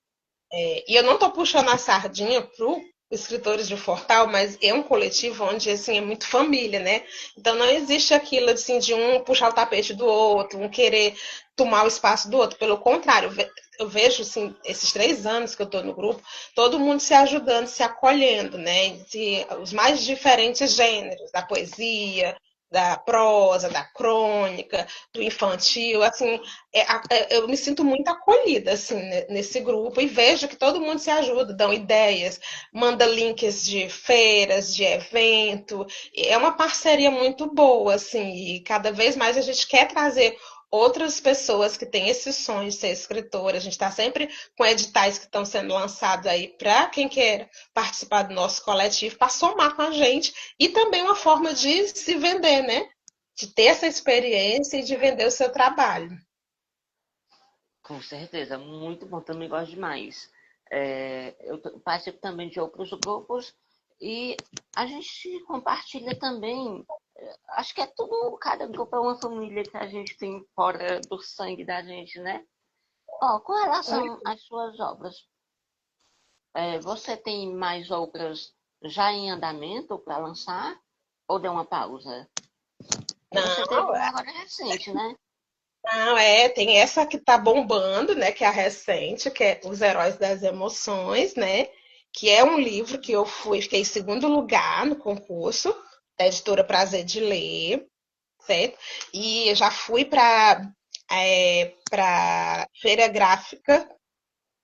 E eu não estou puxando a sardinha para os escritores de Fortal, mas é um coletivo onde assim, é muito família, né? Então não existe aquilo assim, de um puxar o tapete do outro, um querer tomar o espaço do outro. Pelo contrário, eu vejo assim, esses 3 anos que eu estou no grupo, todo mundo se ajudando, se acolhendo, né? De os mais diferentes gêneros, da poesia, da prosa, da crônica, do infantil, assim, eu me sinto muito acolhida assim nesse grupo e vejo que todo mundo se ajuda, dão ideias, manda links de feiras, de evento, é uma parceria muito boa assim, e cada vez mais a gente quer trazer outras pessoas que têm esse sonho de ser escritora. A gente está sempre com editais que estão sendo lançados aí para quem quer participar do nosso coletivo, para somar com a gente e também uma forma de se vender, né? De ter essa experiência e de vender o seu trabalho. Com certeza, muito bom. Também gosto demais. Eu participo também de outros grupos e a gente compartilha também. Acho que é tudo, cada grupo é uma família que a gente tem fora do sangue da gente, né? Ó, com relação às suas obras, Você tem mais obras já em andamento para lançar ou deu uma pausa? Você teve Não, uma agora recente, né? não, tem essa que tá bombando, né, que é a recente, que é Os Heróis das Emoções, né, que é um livro que fiquei em segundo lugar no concurso da editora Prazer de Ler, certo? E já fui para Feira Gráfica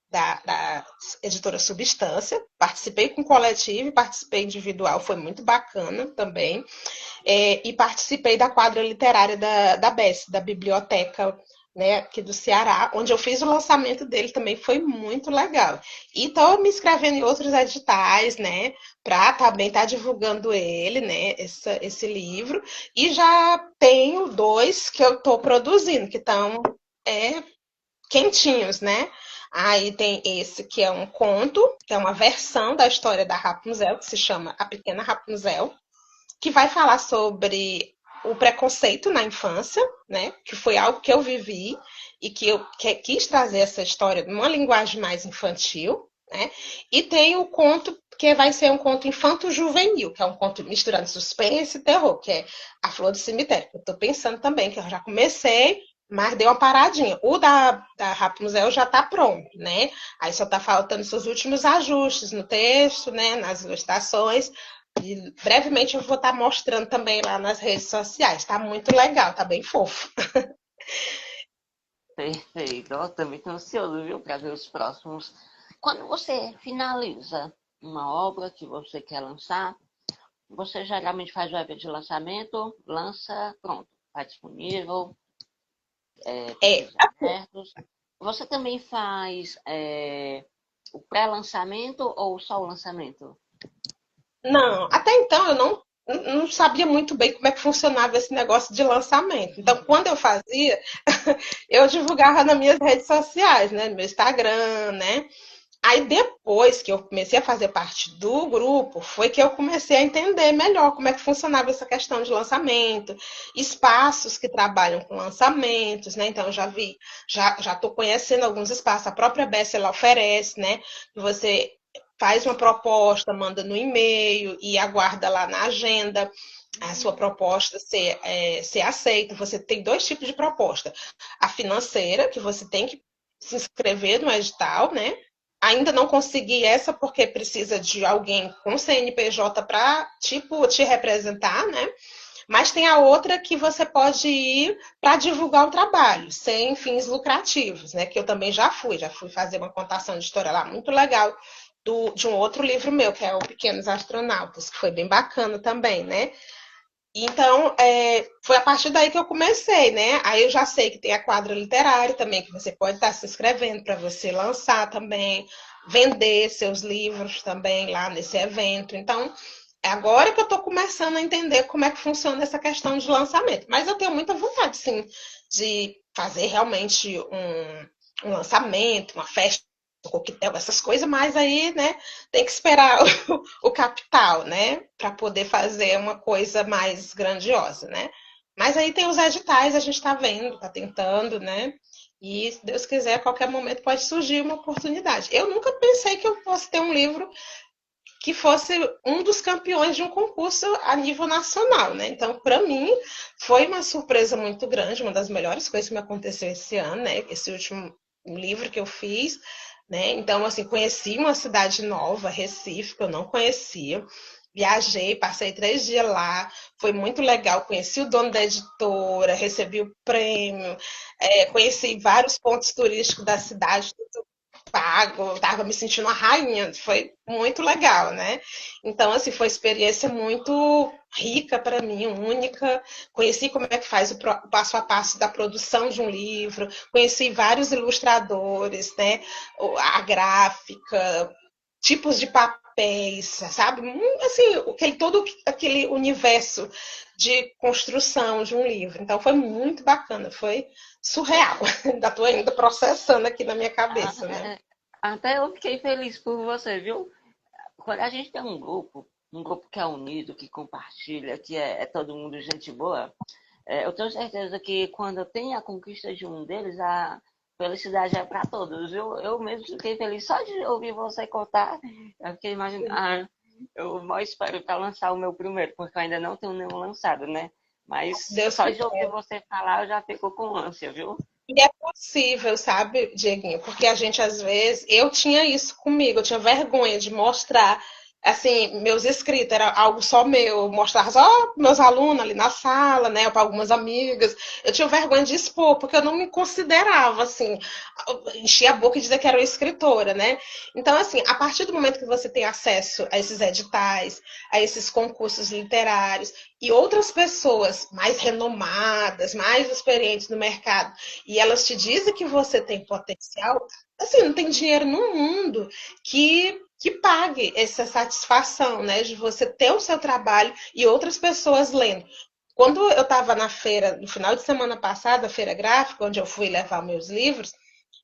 da editora Substância, participei com coletivo, participei individual, foi muito bacana também. E participei da quadra literária da BES, da Biblioteca, né, aqui do Ceará, onde eu fiz o lançamento dele também, foi muito legal. E estou me inscrevendo em outros editais, né, para também estar divulgando ele, né, esse livro. E já tenho dois que eu estou produzindo, que estão quentinhos, né? Aí tem esse que é um conto, que é uma versão da história da Rapunzel, que se chama A Pequena Rapunzel, que vai falar sobre o preconceito na infância, né? Que foi algo que eu vivi e que eu quis trazer essa história numa linguagem mais infantil, né? E tem o conto que vai ser um conto infanto-juvenil, que é um conto misturando suspense e terror, que é A Flor do Cemitério. Eu estou pensando também, que eu já comecei, mas deu uma paradinha. O da Rapunzel já está pronto, né? Aí só está faltando seus últimos ajustes no texto, né? Nas ilustrações. E brevemente eu vou estar mostrando também lá nas redes sociais. Tá muito legal, tá bem fofo. Perfeito. Eu também estou ansioso, viu, para ver os próximos. Quando você finaliza uma obra que você quer lançar, você geralmente faz o evento de lançamento, lança, pronto, está disponível, É, pedidos abertos. Você também faz o pré-lançamento ou só o lançamento? não, até então eu não sabia muito bem como é que funcionava esse negócio de lançamento. Então, quando eu fazia, eu divulgava nas minhas redes sociais, né? No meu Instagram, né? Aí depois que eu comecei a fazer parte do grupo, foi que eu comecei a entender melhor como é que funcionava essa questão de lançamento, espaços que trabalham com lançamentos, né? Então eu já estou conhecendo alguns espaços. A própria Bess ela oferece, né? Que você faz uma proposta, manda no e-mail e aguarda lá na agenda a sua proposta ser aceita. Você tem dois tipos de proposta: a financeira, que você tem que se inscrever no edital, né? Ainda não consegui essa porque precisa de alguém com CNPJ para, tipo, te representar, né? Mas tem a outra que você pode ir para divulgar o trabalho, sem fins lucrativos, né? Que eu também já fui fazer uma contação de história lá muito legal de um outro livro meu, que é o Pequenos Astronautas, que foi bem bacana também, né? Então, foi a partir daí que eu comecei, né? Aí eu já sei que tem a quadra literária também, que você pode estar se inscrevendo para você lançar também, vender seus livros também lá nesse evento. Então, é agora que eu estou começando a entender como é que funciona essa questão de lançamento. Mas eu tenho muita vontade, sim, de fazer realmente um lançamento, uma festa, um coquetel, essas coisas, mas aí, né, tem que esperar o capital, né, para poder fazer uma coisa mais grandiosa, né? Mas aí tem os editais, a gente está vendo, está tentando, né? E se Deus quiser, a qualquer momento pode surgir uma oportunidade. Eu nunca pensei que eu fosse ter um livro que fosse um dos campeões de um concurso a nível nacional, né? Então, para mim, foi uma surpresa muito grande, uma das melhores coisas que me aconteceu esse ano, né? Esse último livro que eu fiz, né? Então, assim, conheci uma cidade nova, Recife, que eu não conhecia. Viajei, passei 3 dias lá, foi muito legal. Conheci o dono da editora, recebi o prêmio, conheci vários pontos turísticos da cidade, pago, tava me sentindo uma rainha, foi muito legal, né? Então, assim, foi uma experiência muito rica para mim, única. Conheci como é que faz o passo a passo da produção de um livro, conheci vários ilustradores, né? A gráfica, tipos de papéis, sabe? Assim, todo aquele universo de construção de um livro. Então, foi muito bacana, foi surreal. Ainda estou ainda processando aqui na minha Ah, cabeça, né? até eu fiquei feliz por você, viu? Quando a gente tem um grupo que é unido, que compartilha, que é todo mundo gente boa, eu tenho certeza que quando tem a conquista de um deles, felicidade é para todos. Eu mesmo fiquei feliz só de ouvir você contar. Eu fiquei imaginando. Ah, eu mal espero para lançar o meu primeiro, porque eu ainda não tenho nenhum lançado, né? Mas Deus só que de ouvir você falar, eu já fico com ânsia, viu? E é possível, sabe, Dieguinho? Porque a gente, às vezes, eu tinha isso comigo, eu tinha vergonha de mostrar, assim, meus escritos, era algo só meu, mostrar só meus alunos ali na sala, né, para algumas amigas. Eu tinha vergonha de expor, porque eu não me considerava, assim, encher a boca e dizer que era uma escritora, né? Então, assim, a partir do momento que você tem acesso a esses editais, a esses concursos literários, e outras pessoas mais renomadas, mais experientes no mercado, e elas te dizem que você tem potencial, assim, não tem dinheiro no mundo que pague essa satisfação, né, de você ter o seu trabalho e outras pessoas lendo. Quando eu estava na feira, no final de semana passada, a feira gráfica, onde eu fui levar meus livros,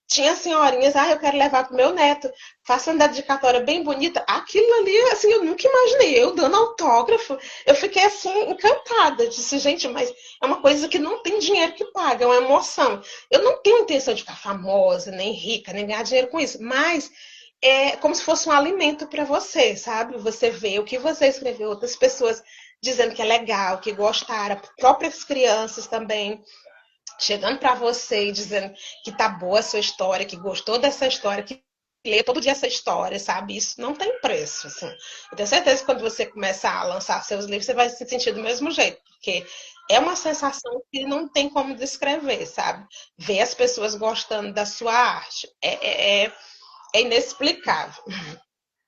tinha senhorinhas, eu quero levar pro meu neto, faça uma dedicatória bem bonita. Aquilo ali, assim, eu nunca imaginei. Eu dando autógrafo, eu fiquei assim, encantada. Disse, gente, mas é uma coisa que não tem dinheiro que paga, é uma emoção. Eu não tenho intenção de ficar famosa, nem rica, nem ganhar dinheiro com isso, mas é como se fosse um alimento para você, sabe? Você vê o que você escreveu, outras pessoas dizendo que é legal, que gostaram, próprias crianças também chegando para você e dizendo que tá boa a sua história, que gostou dessa história, que lê todo dia essa história, sabe? Isso não tem preço, assim. Eu tenho certeza que quando você começa a lançar seus livros, você vai se sentir do mesmo jeito, porque é uma sensação que não tem como descrever, sabe? Ver as pessoas gostando da sua arte é inexplicável.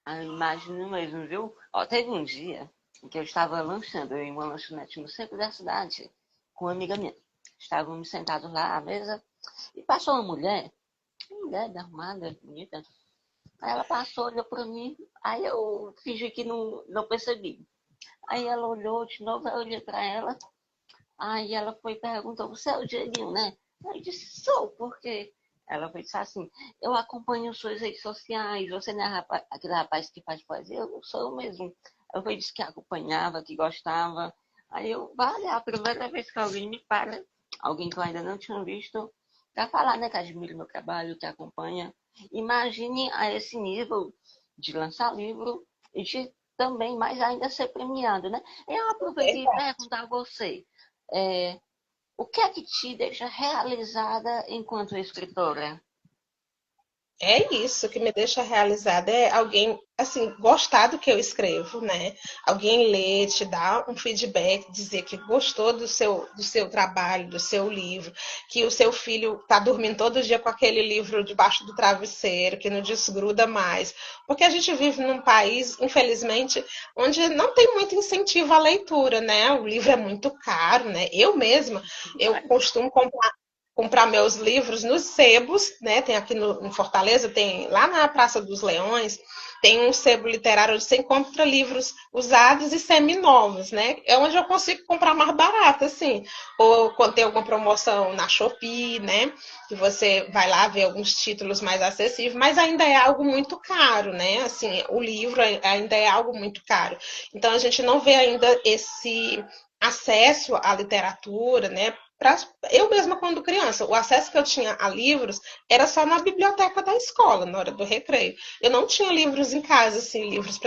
Ah, imagino mesmo, viu? Ó, teve um dia em que eu estava lanchando em uma lanchonete no centro da cidade com uma amiga minha. Estávamos sentados lá à mesa e passou uma mulher arrumada, bonita. Aí ela passou, olhou para mim, aí eu fingi que não percebi. Aí ela olhou de novo, eu olhei para ela, aí ela foi e perguntou, você é o Dieguinho, né? Aí eu disse, sou, por quê? Ela foi dizer assim, eu acompanho suas redes sociais, você não é aquele rapaz que faz poesia? Eu sou eu mesmo. Ela foi disse que acompanhava, que gostava. Aí eu, vale, é a primeira vez que alguém me para, alguém que eu ainda não tinha visto, para falar, né, que admira o meu trabalho, que acompanha. Imagine a esse nível de lançar livro e de também mais ainda ser premiado, né? Eu aproveitei e perguntar a você, é, o que é que te deixa realizada enquanto escritora? É isso que me deixa realizada, é alguém, assim, gostar do que eu escrevo, né? Alguém ler, te dar um feedback, dizer que gostou do seu trabalho, do seu livro, que o seu filho está dormindo todo dia com aquele livro debaixo do travesseiro, que não desgruda mais. Porque a gente vive num país, infelizmente, onde não tem muito incentivo à leitura, né? O livro é muito caro, né? Eu mesma, eu costumo comprar meus livros nos sebos, né? Tem aqui em Fortaleza, tem lá na Praça dos Leões, tem um sebo literário onde você encontra livros usados e seminovos, né? É onde eu consigo comprar mais barato, assim. Ou quando tem alguma promoção na Shopee, né? Que você vai lá ver alguns títulos mais acessíveis, mas ainda é algo muito caro, né? Assim, o livro ainda é algo muito caro. Então a gente não vê ainda esse acesso à literatura, né? Eu mesma, quando criança, o acesso que eu tinha a livros era só na biblioteca da escola, na hora do recreio. Eu não tinha livros em casa, assim, livros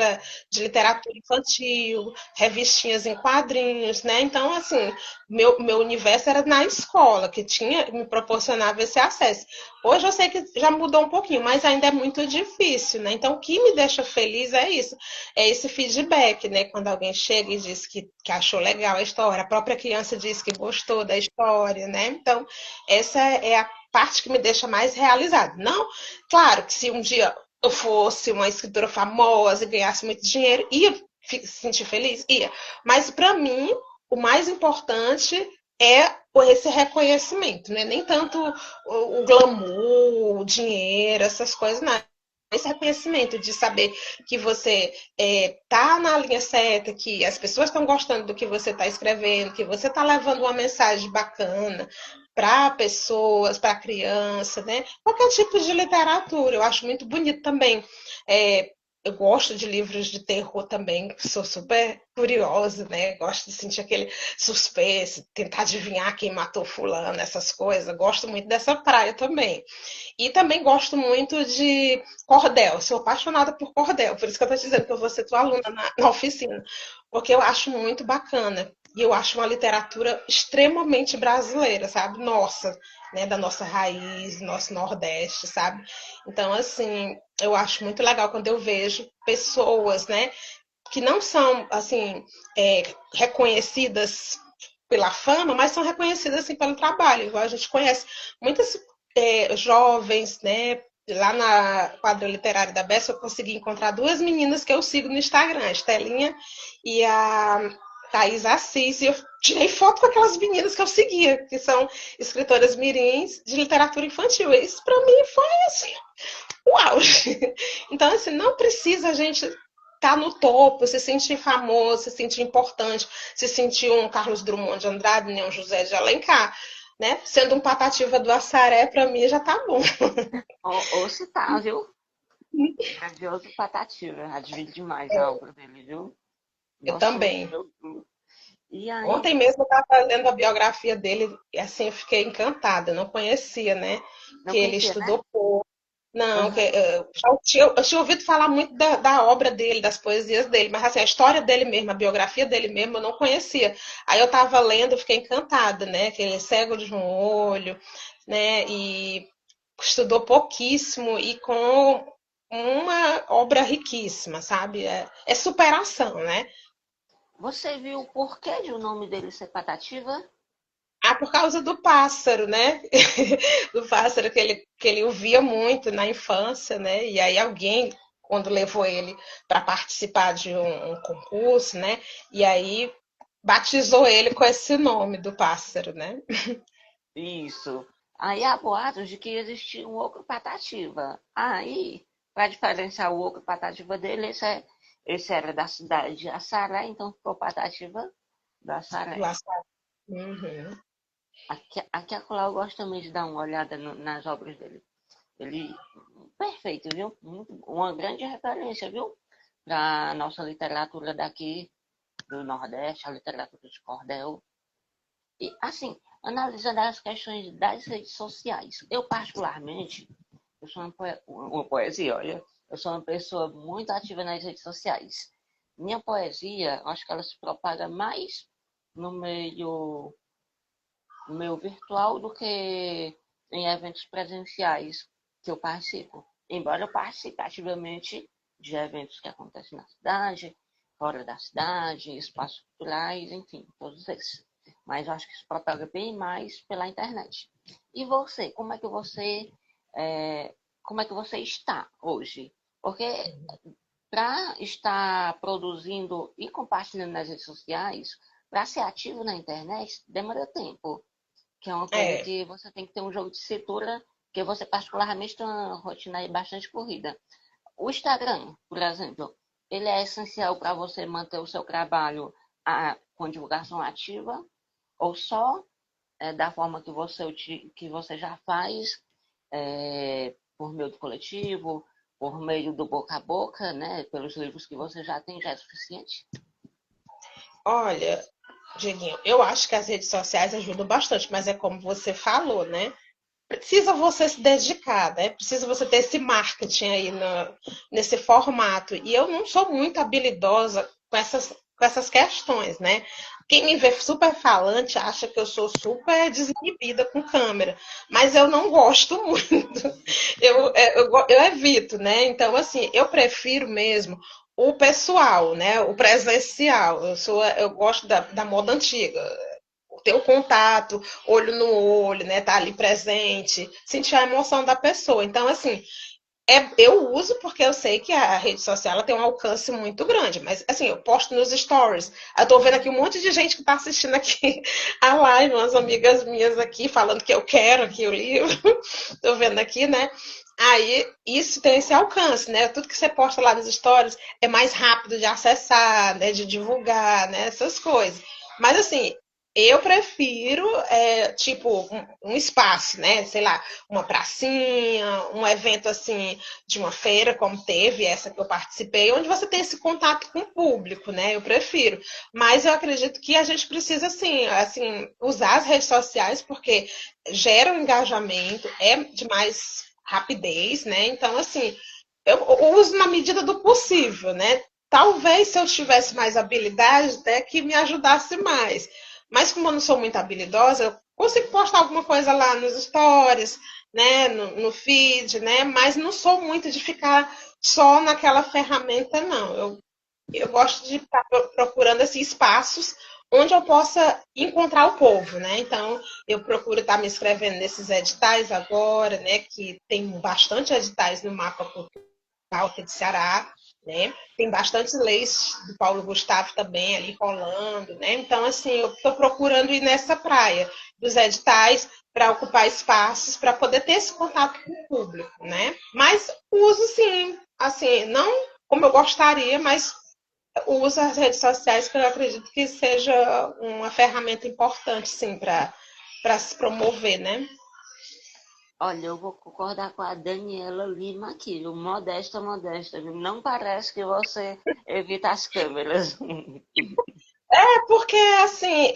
de literatura infantil, revistinhas em quadrinhos, né? Então, assim, meu universo era na escola, que me proporcionava esse acesso. Hoje eu sei que já mudou um pouquinho, mas ainda é muito difícil, né? Então, o que me deixa feliz é isso, é esse feedback, né? Quando alguém chega e diz que achou legal a história, a própria criança diz que gostou da história, né? Então, essa é a parte que me deixa mais realizada. Não, claro que se um dia eu fosse uma escritora famosa e ganhasse muito dinheiro, ia se sentir feliz? Ia. Mas, para mim, o mais importante é esse reconhecimento, né? Nem tanto o glamour, o dinheiro, essas coisas, não. Esse reconhecimento de saber que você tá na linha certa, que as pessoas estão gostando do que você está escrevendo, que você está levando uma mensagem bacana para pessoas, para criança, né? Qualquer tipo de literatura, eu acho muito bonito também. É, eu gosto de livros de terror também, sou super curiosa, né? Gosto de sentir aquele suspense, tentar adivinhar quem matou fulano, essas coisas. Gosto muito dessa praia também. E também gosto muito de cordel, sou apaixonada por cordel, por isso que eu estou dizendo que eu vou ser tua aluna na oficina, porque eu acho muito bacana. E eu acho uma literatura extremamente brasileira, sabe? Nossa, né? Da nossa raiz, nosso Nordeste, sabe? Então, assim, eu acho muito legal quando eu vejo pessoas, né? Que não são, assim, reconhecidas pela fama, mas são reconhecidas assim pelo trabalho. Igual a gente conhece muitas jovens, né? Lá na quadra literária da Bessa, eu consegui encontrar duas meninas que eu sigo no Instagram, a Estelinha e a Thaís Assis. E eu tirei foto com aquelas meninas que eu seguia, que são escritoras mirins de literatura infantil. E isso, para mim, foi assim, uau! Então, assim, não precisa a gente estar no topo, se sentir famoso, se sentir importante, se sentir um Carlos Drummond de Andrade, nem um José de Alencar, né? Sendo um Patativa do Assaré, para mim já tá bom. Ou se tá, viu? Grandioso Patativa. Admiro demais a obra dele, viu? Eu Gosto muito, também. viu? E aí, Ontem mesmo eu estava lendo a biografia dele e assim eu fiquei encantada. Eu não conhecia, né? não Que ele conhecia, né? estudou pouco. Não, Aham. eu tinha ouvido falar muito da obra dele, das poesias dele, mas assim, a história dele mesmo, a biografia dele mesmo, eu não conhecia. Aí eu estava lendo, eu fiquei encantada, né? Que ele é cego de um olho, né? E estudou pouquíssimo e com uma obra riquíssima, sabe? É superação, né? Você viu o porquê de o nome dele ser Patativa? Ah, por causa do pássaro, né? Do pássaro que ele ouvia muito na infância, né? E aí alguém, quando levou ele para participar de um concurso, né? E aí batizou ele com esse nome do pássaro, né? Isso. Aí há boatos de que existia um ocro Patativa. Aí, para diferenciar o ocro Patativa dele, esse era da cidade de Assaré, então ficou Patativa do Do Assaré. açaí. Uhum. Aqui acolá eu gosto também de dar uma olhada nas obras dele. Ele, perfeito, viu? Uma grande referência, viu? Para a nossa literatura daqui do Nordeste, a literatura de cordel. E, assim, analisando as questões das redes sociais, eu particularmente, eu sou uma poesia, olha, eu sou uma pessoa muito ativa nas redes sociais. Minha poesia, acho que ela se propaga mais no meio, no meio virtual do que em eventos presenciais que eu participo. Embora eu participe ativamente de eventos que acontecem na cidade, fora da cidade, espaços culturais, enfim, todos esses. Mas eu acho que isso propaga bem mais pela internet. E você, é, como é que você está hoje? Porque para estar produzindo e compartilhando nas redes sociais, para ser ativo na internet, demora tempo, que é uma coisa É, que você tem que ter um jogo de cintura, que você particularmente tem uma rotina aí bastante corrida. O Instagram, por exemplo, ele é essencial para você manter o seu trabalho com divulgação ativa, ou só da forma que você já faz, por meio do coletivo, por meio do boca a boca, né, pelos livros que você já tem, já é suficiente? olha, Dieguinho, eu acho que as redes sociais ajudam bastante, mas é como você falou, né? Precisa você se dedicar, né? Precisa você ter esse marketing aí nesse formato. E eu não sou muito habilidosa com essas questões, né? Quem me vê super falante acha que eu sou super desinibida com câmera, mas eu não gosto muito. Eu evito, né? Então, assim, eu prefiro mesmo o pessoal, né? O presencial. Eu gosto da moda antiga, ter o contato, olho no olho, né? Tá ali presente, sentir a emoção da pessoa. Então, assim, eu uso porque eu sei que a rede social ela tem um alcance muito grande, mas assim, eu posto nos stories. Eu tô vendo aqui um monte de gente que tá assistindo aqui a live, umas amigas minhas aqui falando que eu quero aqui o livro. Tô vendo aqui, né? Aí, isso tem esse alcance, né? Tudo que você posta lá nos stories é mais rápido de acessar, né? De divulgar, né? Essas coisas. Mas, assim, eu prefiro, tipo, um espaço, né? Sei lá, uma pracinha, um evento assim de uma feira, como teve essa que eu participei, onde você tem esse contato com o público, né? Eu prefiro. Mas eu acredito que a gente precisa, assim, usar as redes sociais, porque gera um engajamento, é de mais rapidez, né? Então, assim, eu uso na medida do possível, né? Talvez se eu tivesse mais habilidade, até que me ajudasse mais. Mas como eu não sou muito habilidosa, eu consigo postar alguma coisa lá nos stories, né, no feed, né? Mas não sou muito de ficar só naquela ferramenta, não. Eu gosto de estar procurando assim, espaços onde eu possa encontrar o povo, né? Então, eu procuro estar me inscrevendo nesses editais agora, né? Que tem bastante editais no mapa aqui de Ceará, né? Tem bastantes leis do Paulo Gustavo também ali rolando, né? Então, assim, eu estou procurando ir nessa praia dos editais para ocupar espaços, para poder ter esse contato com o público, né? Mas uso sim, assim, não como eu gostaria, mas uso as redes sociais que eu acredito que seja uma ferramenta importante, sim, para se promover, né? Olha, eu vou concordar com a Daniela Lima aqui, viu? Modesta, modesta, viu? Não parece que você evita as câmeras. Porque, assim,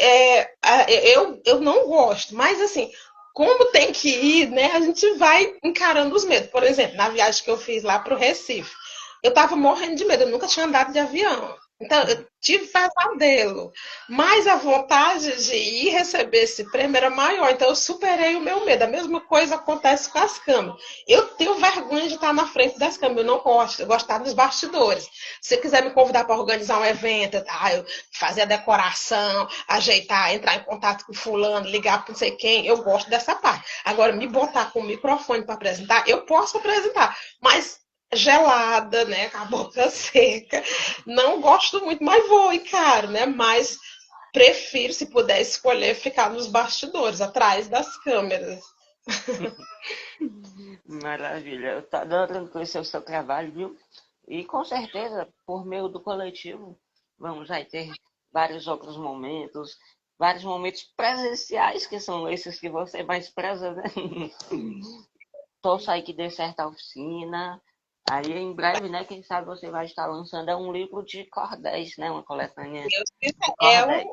eu não gosto, mas, assim, como tem que ir, né, a gente vai encarando os medos. Por exemplo, na viagem que eu fiz lá para o Recife, eu tava morrendo de medo, eu nunca tinha andado de avião. Então, eu tive pesadelo. Mas a vontade de ir receber esse prêmio era maior. Então, eu superei o meu medo. A mesma coisa acontece com as câmeras. Eu tenho vergonha de estar na frente das câmeras. Eu não gosto. Eu gosto de estar nos bastidores. Se você quiser me convidar para organizar um evento, eu fazer a decoração, ajeitar, entrar em contato com fulano, ligar para não sei quem, eu gosto dessa parte. Agora, me botar com o microfone para apresentar, eu posso apresentar, mas gelada, né, com a boca seca, não gosto muito, mas vou, encaro, né, mas prefiro, se puder escolher, ficar nos bastidores, atrás das câmeras. Maravilha, eu tô adorando conhecer o seu trabalho, viu? E com certeza, por meio do coletivo, vamos aí ter vários momentos presenciais, que são esses que você mais preza, né? Torço aí que dê certo a oficina. Aí em breve, né, quem sabe você vai estar lançando um livro de cordéis, né? Uma coletânea de É cordéis.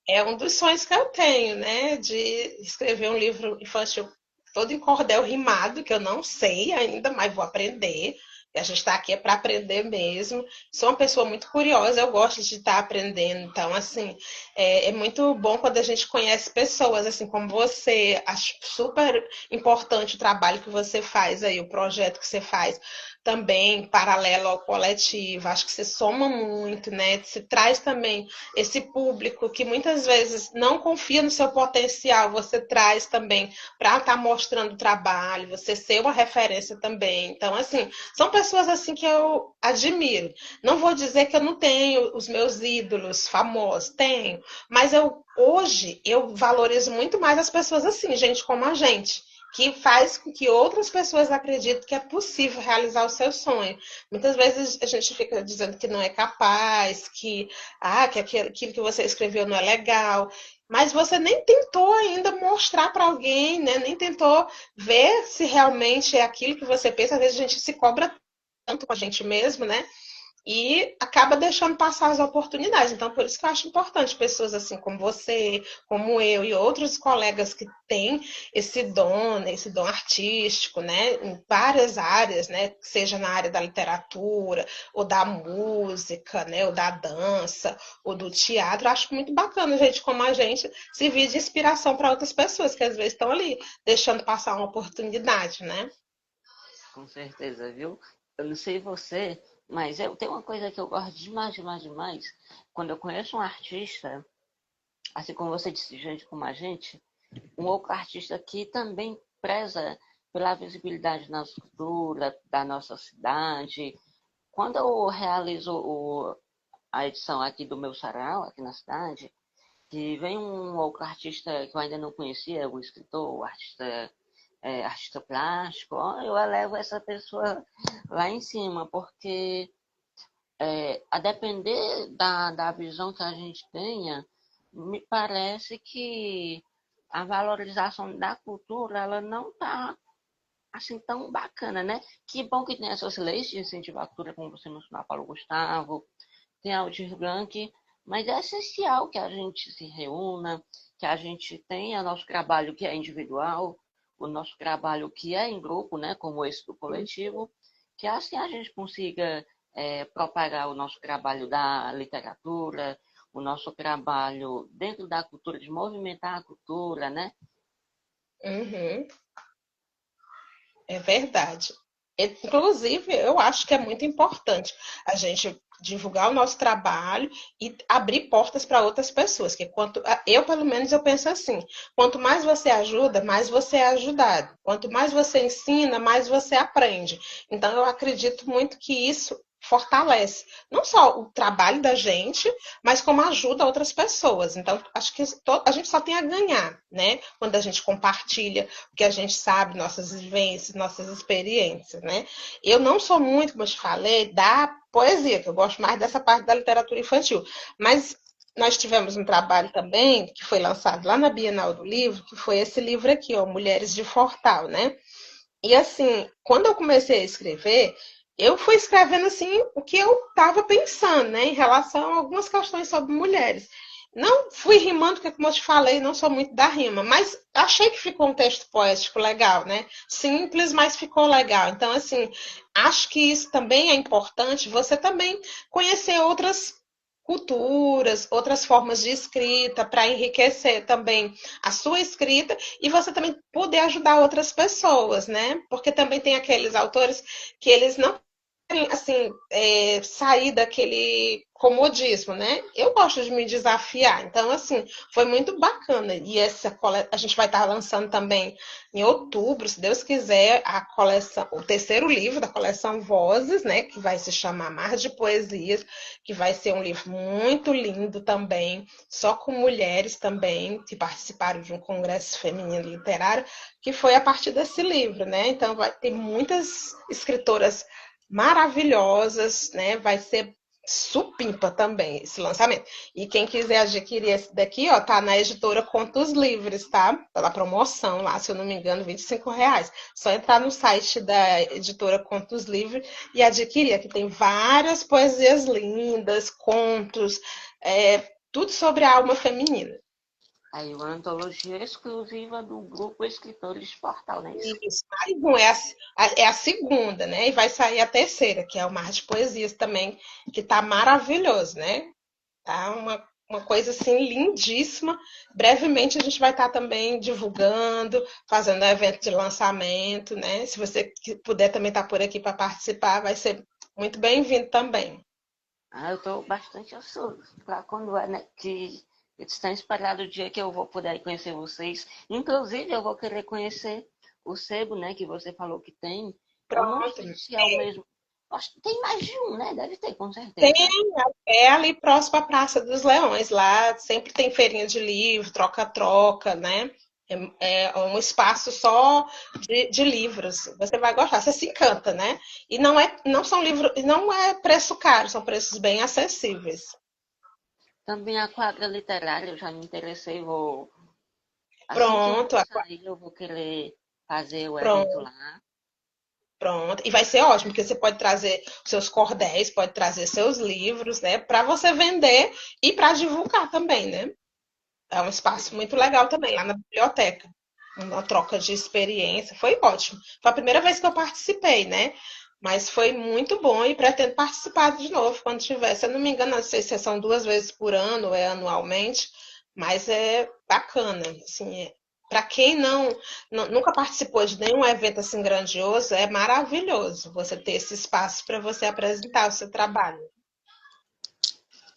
é um dos sonhos que eu tenho, né? De escrever um livro infantil todo em cordel rimado, que eu não sei ainda, mas vou aprender. E a gente está aqui é para aprender mesmo. Sou uma pessoa muito curiosa, eu gosto de estar aprendendo. Então, assim, é muito bom quando a gente conhece pessoas, assim, como você. Acho super importante o trabalho que você faz aí, o projeto que você faz também paralelo ao coletivo. Acho que você soma muito, né? Você traz também esse público que muitas vezes não confia no seu potencial, você traz também para estar mostrando o trabalho, você ser uma referência também. Então, assim, são pessoas assim que eu admiro. Não vou dizer que eu não tenho os meus ídolos famosos, tenho, mas hoje eu valorizo muito mais as pessoas assim, gente como a gente, que faz com que outras pessoas acreditem que é possível realizar o seu sonho. Muitas vezes a gente fica dizendo que não é capaz, que aquilo que você escreveu não é legal, mas você nem tentou ainda mostrar para alguém, né? Nem tentou ver se realmente é aquilo que você pensa. Às vezes a gente se cobra tanto com a gente mesmo, né? E acaba deixando passar as oportunidades. Então, por isso que eu acho importante pessoas assim como você, como eu e outros colegas que têm esse dom, né, esse dom artístico, né, em várias áreas, né, seja na área da literatura, ou da música, né, ou da dança, ou do teatro. Eu acho muito bacana gente como a gente servir de inspiração para outras pessoas que às vezes estão ali deixando passar uma oportunidade, né? Com certeza, viu? Eu não sei você, mas eu tenho uma coisa que eu gosto demais, demais, demais. Quando eu conheço um artista, assim como você disse, gente como a gente, um outro artista que também preza pela visibilidade da nossa cultura, da nossa cidade. Quando eu realizo a edição aqui do meu sarau, aqui na cidade, que vem um outro artista que eu ainda não conhecia, o escritor, o artista, artista plástico, ó, eu elevo essa pessoa lá em cima, porque a depender da visão que a gente tenha, me parece que a valorização da cultura ela não está assim tão bacana, né? Que bom que tem essas leis de incentivo à cultura, como você mencionou, Paulo Gustavo, tem a Aldir Blanc, mas é essencial que a gente se reúna, que a gente tenha nosso trabalho que é individual, o nosso trabalho que é em grupo, né? Como esse do coletivo, que assim a gente consiga propagar o nosso trabalho da literatura, o nosso trabalho dentro da cultura, de movimentar a cultura, né? Uhum, é verdade. Inclusive, eu acho que é muito importante a gente divulgar o nosso trabalho e abrir portas para outras pessoas. Que eu, pelo menos, eu penso assim: quanto mais você ajuda, mais você é ajudado. Quanto mais você ensina, mais você aprende. Então, eu acredito muito que isso fortalece não só o trabalho da gente, mas como ajuda outras pessoas. Então, acho que a gente só tem a ganhar, né? Quando a gente compartilha o que a gente sabe, nossas vivências, nossas experiências, né? Eu não sou muito, como eu te falei, da poesia, que eu gosto mais dessa parte da literatura infantil, mas nós tivemos um trabalho também, que foi lançado lá na Bienal do Livro, que foi esse livro aqui, ó, Mulheres de Fortal, né? E assim, quando eu comecei a escrever, eu fui escrevendo assim o que eu estava pensando, né, em relação a algumas questões sobre mulheres. Não fui rimando, porque como eu te falei, não sou muito da rima, mas achei que ficou um texto poético legal, né? Simples, mas ficou legal. Então, assim, acho que isso também é importante, você também conhecer outras culturas, outras formas de escrita, para enriquecer também a sua escrita e você também poder ajudar outras pessoas, né? Porque também tem aqueles autores que eles não querem, assim, sair daquele comodismo, né? Eu gosto de me desafiar, então, assim, foi muito bacana. E a gente vai estar lançando também em outubro, se Deus quiser, a coleção, o terceiro livro da coleção Vozes, né? Que vai se chamar Mar de Poesias, que vai ser um livro muito lindo também, só com mulheres também que participaram de um congresso feminino literário, que foi a partir desse livro, né? Então vai ter muitas escritoras maravilhosas, né? Vai ser supimpa também esse lançamento. E quem quiser adquirir esse daqui, ó, tá na editora Contos Livres, tá? Pela promoção lá, se eu não me engano, R$ 25. Só entrar no site da editora Contos Livres e adquirir. Aqui tem várias poesias lindas, contos, tudo sobre a alma feminina. Aí uma antologia exclusiva do grupo Escritores de Portal, não é isso? Isso, mais um é a segunda, né? E vai sair a terceira, que é o Mar de Poesias também, que tá maravilhoso, né? Tá uma coisa assim lindíssima. Brevemente a gente vai estar também divulgando, fazendo evento de lançamento, né? Se você puder também estar por aqui para participar, vai ser muito bem-vindo também. Ah, eu estou bastante ansioso para quando é, né, que está esperado o dia que eu vou poder conhecer vocês. Inclusive, eu vou querer conhecer o sebo, né, que você falou que tem. Eu não Pronto. sei se é o mesmo. Acho que tem mais de um, né? Deve ter, com Tem, certeza. é ali próximo à Praça dos Leões, lá sempre tem feirinha de livro, troca-troca, né? É um espaço só de livros. Você vai gostar, você se encanta, né? E não são livros, não é preço caro, são preços bem acessíveis. Também a quadra literária, eu já me interessei, vou. Assim que o livro Pronto, sair, eu vou querer fazer o evento pronto, lá. pronto. E vai ser ótimo, porque você pode trazer seus cordéis, pode trazer seus livros, né? Para você vender e para divulgar também, né? É um espaço muito legal também, lá na biblioteca. Uma troca de experiência. Foi ótimo. Foi a primeira vez que eu participei, né? Mas foi muito bom e pretendo participar de novo quando tiver. Se eu não me engano, não sei se são 2 vezes por ano ou é anualmente, mas é bacana. Assim, para quem nunca participou de nenhum evento assim grandioso, é maravilhoso você ter esse espaço para você apresentar o seu trabalho.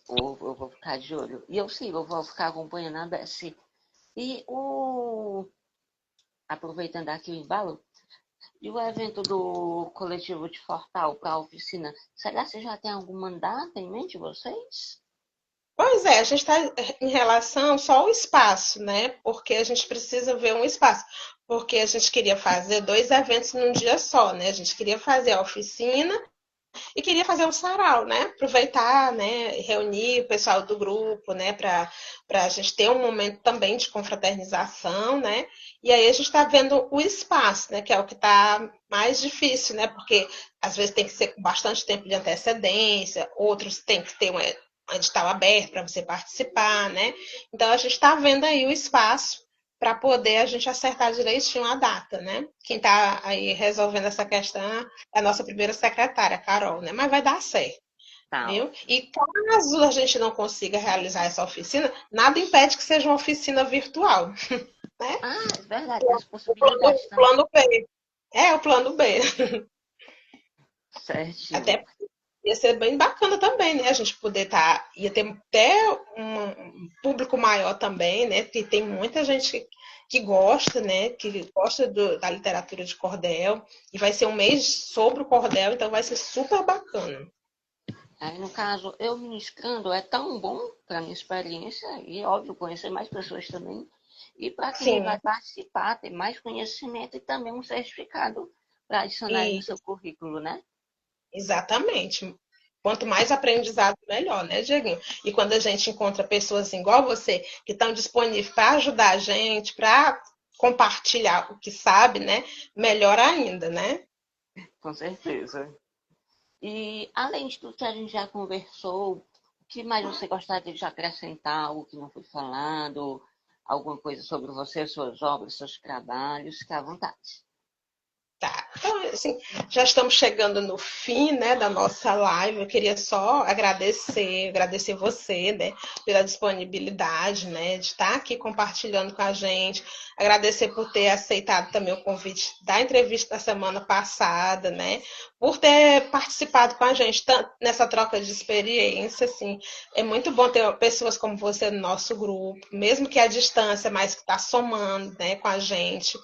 Ou eu vou ficar de olho. E eu sim, eu vou ficar acompanhando a Bessie. E aproveitando aqui o embalo, e o evento do coletivo de Fortal para a oficina, será que você já tem alguma data em mente, vocês? Pois é, a gente está em relação só ao espaço, né? Porque a gente precisa ver um espaço. Porque a gente queria fazer 2 eventos num dia só, né? A gente queria fazer a oficina e queria fazer um sarau, né? Aproveitar, né? Reunir o pessoal do grupo, né? Para a gente ter um momento também de confraternização, né? E aí a gente está vendo o espaço, né? Que é o que está mais difícil, né? Porque às vezes tem que ser com bastante tempo de antecedência, outros tem que ter um edital aberto para você participar, né? Então a gente está vendo aí o espaço para poder a gente acertar direitinho a data, né? Quem está aí resolvendo essa questão é a nossa primeira secretária, Carol, né? Mas vai dar certo, Tá viu? ótimo. E caso a gente não consiga realizar essa oficina, nada impede que seja uma oficina virtual, né? Ah, é verdade, tem essa O possibilidade também. plano B. É o plano B. Certinho. Até ia ser bem bacana também, né? A gente poder estar. Ia ter até um público maior também, né? Porque tem muita gente que gosta, né? Que gosta da literatura de cordel. E vai ser um mês sobre o cordel, então vai ser super bacana. Aí, no caso, eu ministrando é tão bom para minha experiência e, óbvio, conhecer mais pessoas também. E para quem vai Sim, participar, ter mais conhecimento e também um certificado para adicionar no e seu currículo, né? exatamente. Quanto mais aprendizado, melhor, né, Dieguinho? E quando a gente encontra pessoas igual você, que estão disponíveis para ajudar a gente, para compartilhar o que sabe, né? Melhor ainda, né? Com certeza. E além de tudo que a gente já conversou, o que mais você gostaria de acrescentar, algo que não foi falado, alguma coisa sobre você, suas obras, seus trabalhos, fique à vontade. Tá, então, assim, já estamos chegando no fim, né, da nossa live. Eu queria só agradecer você, né, pela disponibilidade, né, de estar aqui compartilhando com a gente. Agradecer por ter aceitado também o convite da entrevista da semana passada, né, por ter participado com a gente nessa troca de experiência, assim. É muito bom ter pessoas como você no nosso grupo, mesmo que a distância, mas que está somando, né, com a gente.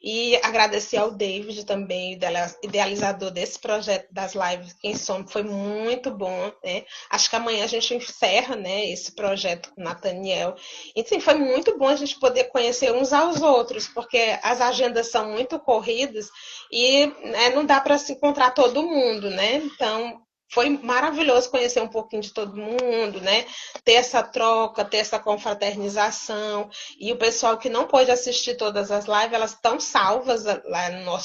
E agradecer ao David também, idealizador desse projeto das lives Quem Somos, foi muito bom, né? Acho que amanhã a gente encerra, né, esse projeto com o Nathaniel. E sim, foi muito bom a gente poder conhecer uns aos outros, porque as agendas são muito corridas e né, não dá para se encontrar todo mundo, né? Então, foi maravilhoso conhecer um pouquinho de todo mundo, né? Ter essa troca, ter essa confraternização. E o pessoal que não pôde assistir todas as lives, elas estão salvas lá no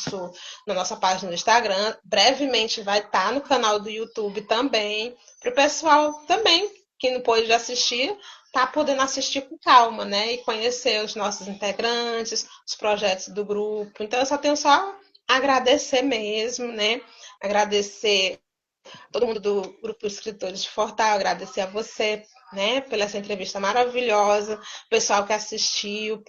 na nossa página do Instagram. Brevemente vai estar no canal do YouTube também. Para o pessoal também que não pôde assistir, tá podendo assistir com calma, né? E conhecer os nossos integrantes, os projetos do grupo. Então, eu só tenho só agradecer mesmo, né? Agradecer todo mundo do Grupo Escritores de Fortal, agradecer a você, né, pela essa entrevista maravilhosa, o pessoal que assistiu,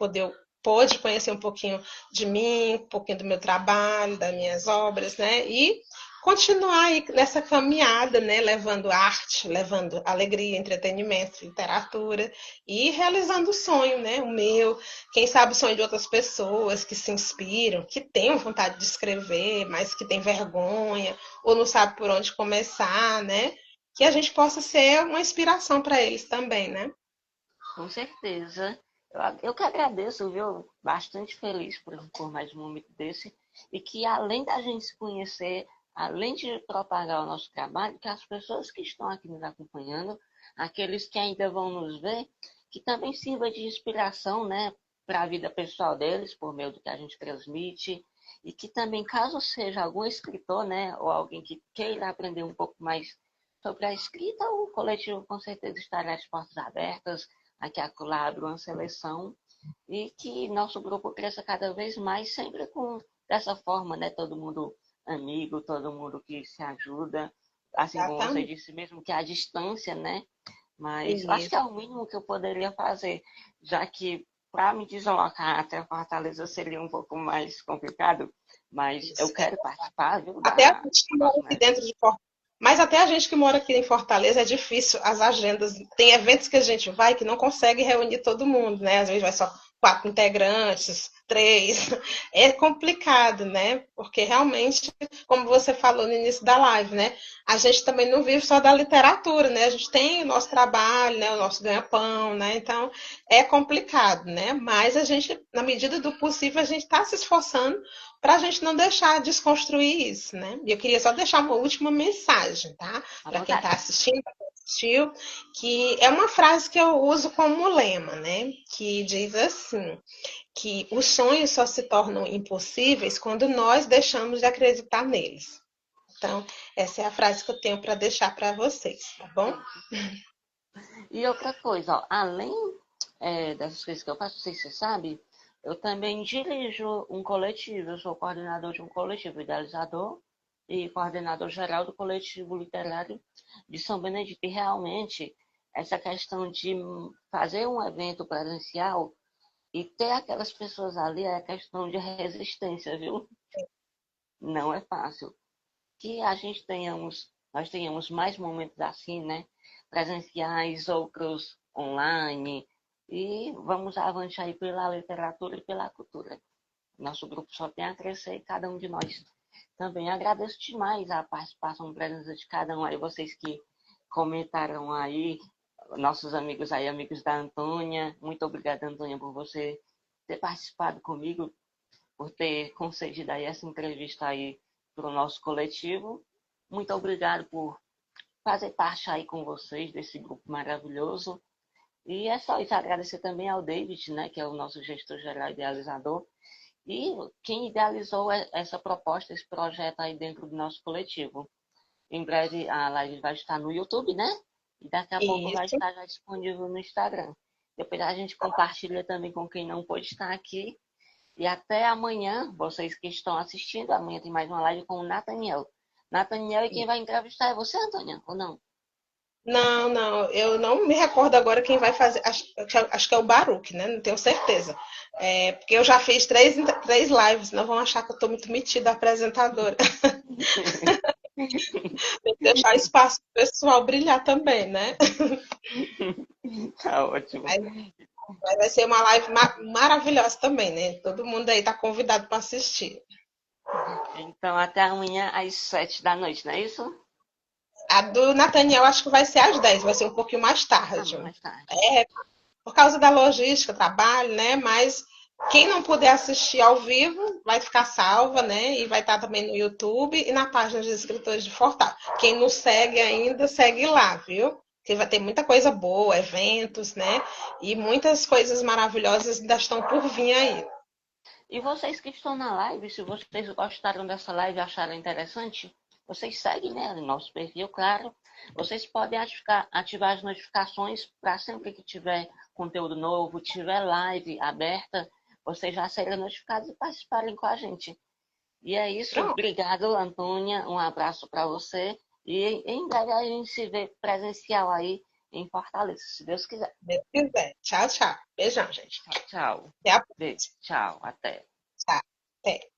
pôde conhecer um pouquinho de mim, um pouquinho do meu trabalho, das minhas obras, né, e continuar aí nessa caminhada, né, levando arte, levando alegria, entretenimento, literatura e realizando o sonho, né, o meu, quem sabe o sonho de outras pessoas que se inspiram, que tenham vontade de escrever, mas que têm vergonha, ou não sabe por onde começar, né? Que a gente possa ser uma inspiração para eles também, né? Com certeza. Eu que agradeço, viu? Bastante feliz por mais um momento desse. E que além da gente se conhecer, além de propagar o nosso trabalho, que as pessoas que estão aqui nos acompanhando, aqueles que ainda vão nos ver, que também sirva de inspiração, né? Para a vida pessoal deles, por meio do que a gente transmite. E que também, caso seja algum escritor, né? Ou alguém que queira aprender um pouco mais sobre a escrita, o coletivo com certeza estará de portas abertas aqui acolá abra uma seleção e que nosso grupo cresça cada vez mais, sempre com dessa forma, né? Todo mundo amigo, todo mundo que se ajuda, assim como você Exatamente. disse mesmo, que é a distância, né? Mas eu acho que Isso. é o mínimo que eu poderia fazer, já que para me deslocar até Fortaleza seria um pouco mais complicado, mas eu Isso. quero participar, viu, Até a da, gente que do mora nosso aqui evento. dentro de Fortaleza. Mas até a gente que mora aqui em Fortaleza é difícil as agendas. Tem eventos que a gente vai que não consegue reunir todo mundo, né? Às vezes vai só 4 integrantes, 3. É complicado, né? Porque realmente, como você falou no início da live, né? A gente também não vive só da literatura, né? A gente tem o nosso trabalho, né? O nosso ganha-pão, né? Então, é complicado, né? Mas a gente, na medida do possível, a gente está se esforçando para a gente não deixar desconstruir isso, né? E eu queria só deixar uma última mensagem, tá? À Para quem vontade. está assistindo, pra quem assistiu, que é uma frase que eu uso como lema, né? Que diz assim, que os sonhos só se tornam impossíveis quando nós deixamos de acreditar neles. Então, essa é a frase que eu tenho para deixar para vocês, tá bom? E outra coisa, ó, além dessas coisas que eu faço, não sei se você sabe, eu também dirijo um coletivo, eu sou coordenador de um coletivo, idealizador e coordenador geral do coletivo literário de São Benedito. E realmente, essa questão de fazer um evento presencial e ter aquelas pessoas ali é questão de resistência, viu? Não é fácil. Que a gente nós tenhamos mais momentos assim, né? Presenciais, outros online. E vamos avante aí pela literatura e pela cultura. Nosso grupo só tem a crescer e cada um de nós também. Agradeço demais a participação e presença de cada um aí, vocês que comentaram aí, nossos amigos aí, amigos da Antônia. Muito obrigada, Antônia, por você ter participado comigo, por ter concedido aí essa entrevista aí para o nosso coletivo. Muito obrigado por fazer parte aí com vocês desse grupo maravilhoso. E é só isso, agradecer também ao David, né, que é o nosso gestor geral idealizador, e quem idealizou essa proposta, esse projeto aí dentro do nosso coletivo. Em breve a live vai estar no YouTube, né? E daqui a pouco vai Isso. estar já disponível no Instagram. Depois a gente compartilha também com quem não pôde estar aqui. E até amanhã, vocês que estão assistindo, amanhã tem mais uma live com o Nathaniel. Nathaniel, e quem vai entrevistar é você, Antônia, ou não? Não, não, eu não me recordo agora quem vai fazer. Acho que é o Baruch, né? Não tenho certeza. Porque eu já fiz três lives, não vão achar que eu estou muito metida apresentadora. Tem que deixar espaço para o pessoal brilhar também, né? Tá ótimo. Vai ser uma live maravilhosa também, né? Todo mundo aí está convidado para assistir. Então, até amanhã às 7 da noite, não é isso? A do Nathaniel acho que vai ser às 10, vai ser um pouquinho mais Ah, tarde. mais tarde. Por causa da logística, trabalho, né? Mas quem não puder assistir ao vivo vai ficar salva, né? E vai estar também no YouTube e na página dos escritores de Fortal. Quem não segue ainda, segue lá, viu? Porque vai ter muita coisa boa, eventos, né? E muitas coisas maravilhosas ainda estão por vir aí. E vocês que estão na live, se vocês gostaram dessa live e acharam interessante, vocês seguem, né, no nosso perfil, claro. Vocês podem ativar as notificações para sempre que tiver conteúdo novo, tiver live aberta, vocês já serem notificados e participarem com a gente. E é isso. Pronto, Obrigado, Antônia. Um abraço para você. E em breve a gente se vê presencial aí em Fortaleza, se Deus quiser. se Deus quiser. Tchau, tchau. Beijão, gente. Tchau, tchau. Até a Beijo. Tchau. Até. próxima. Até.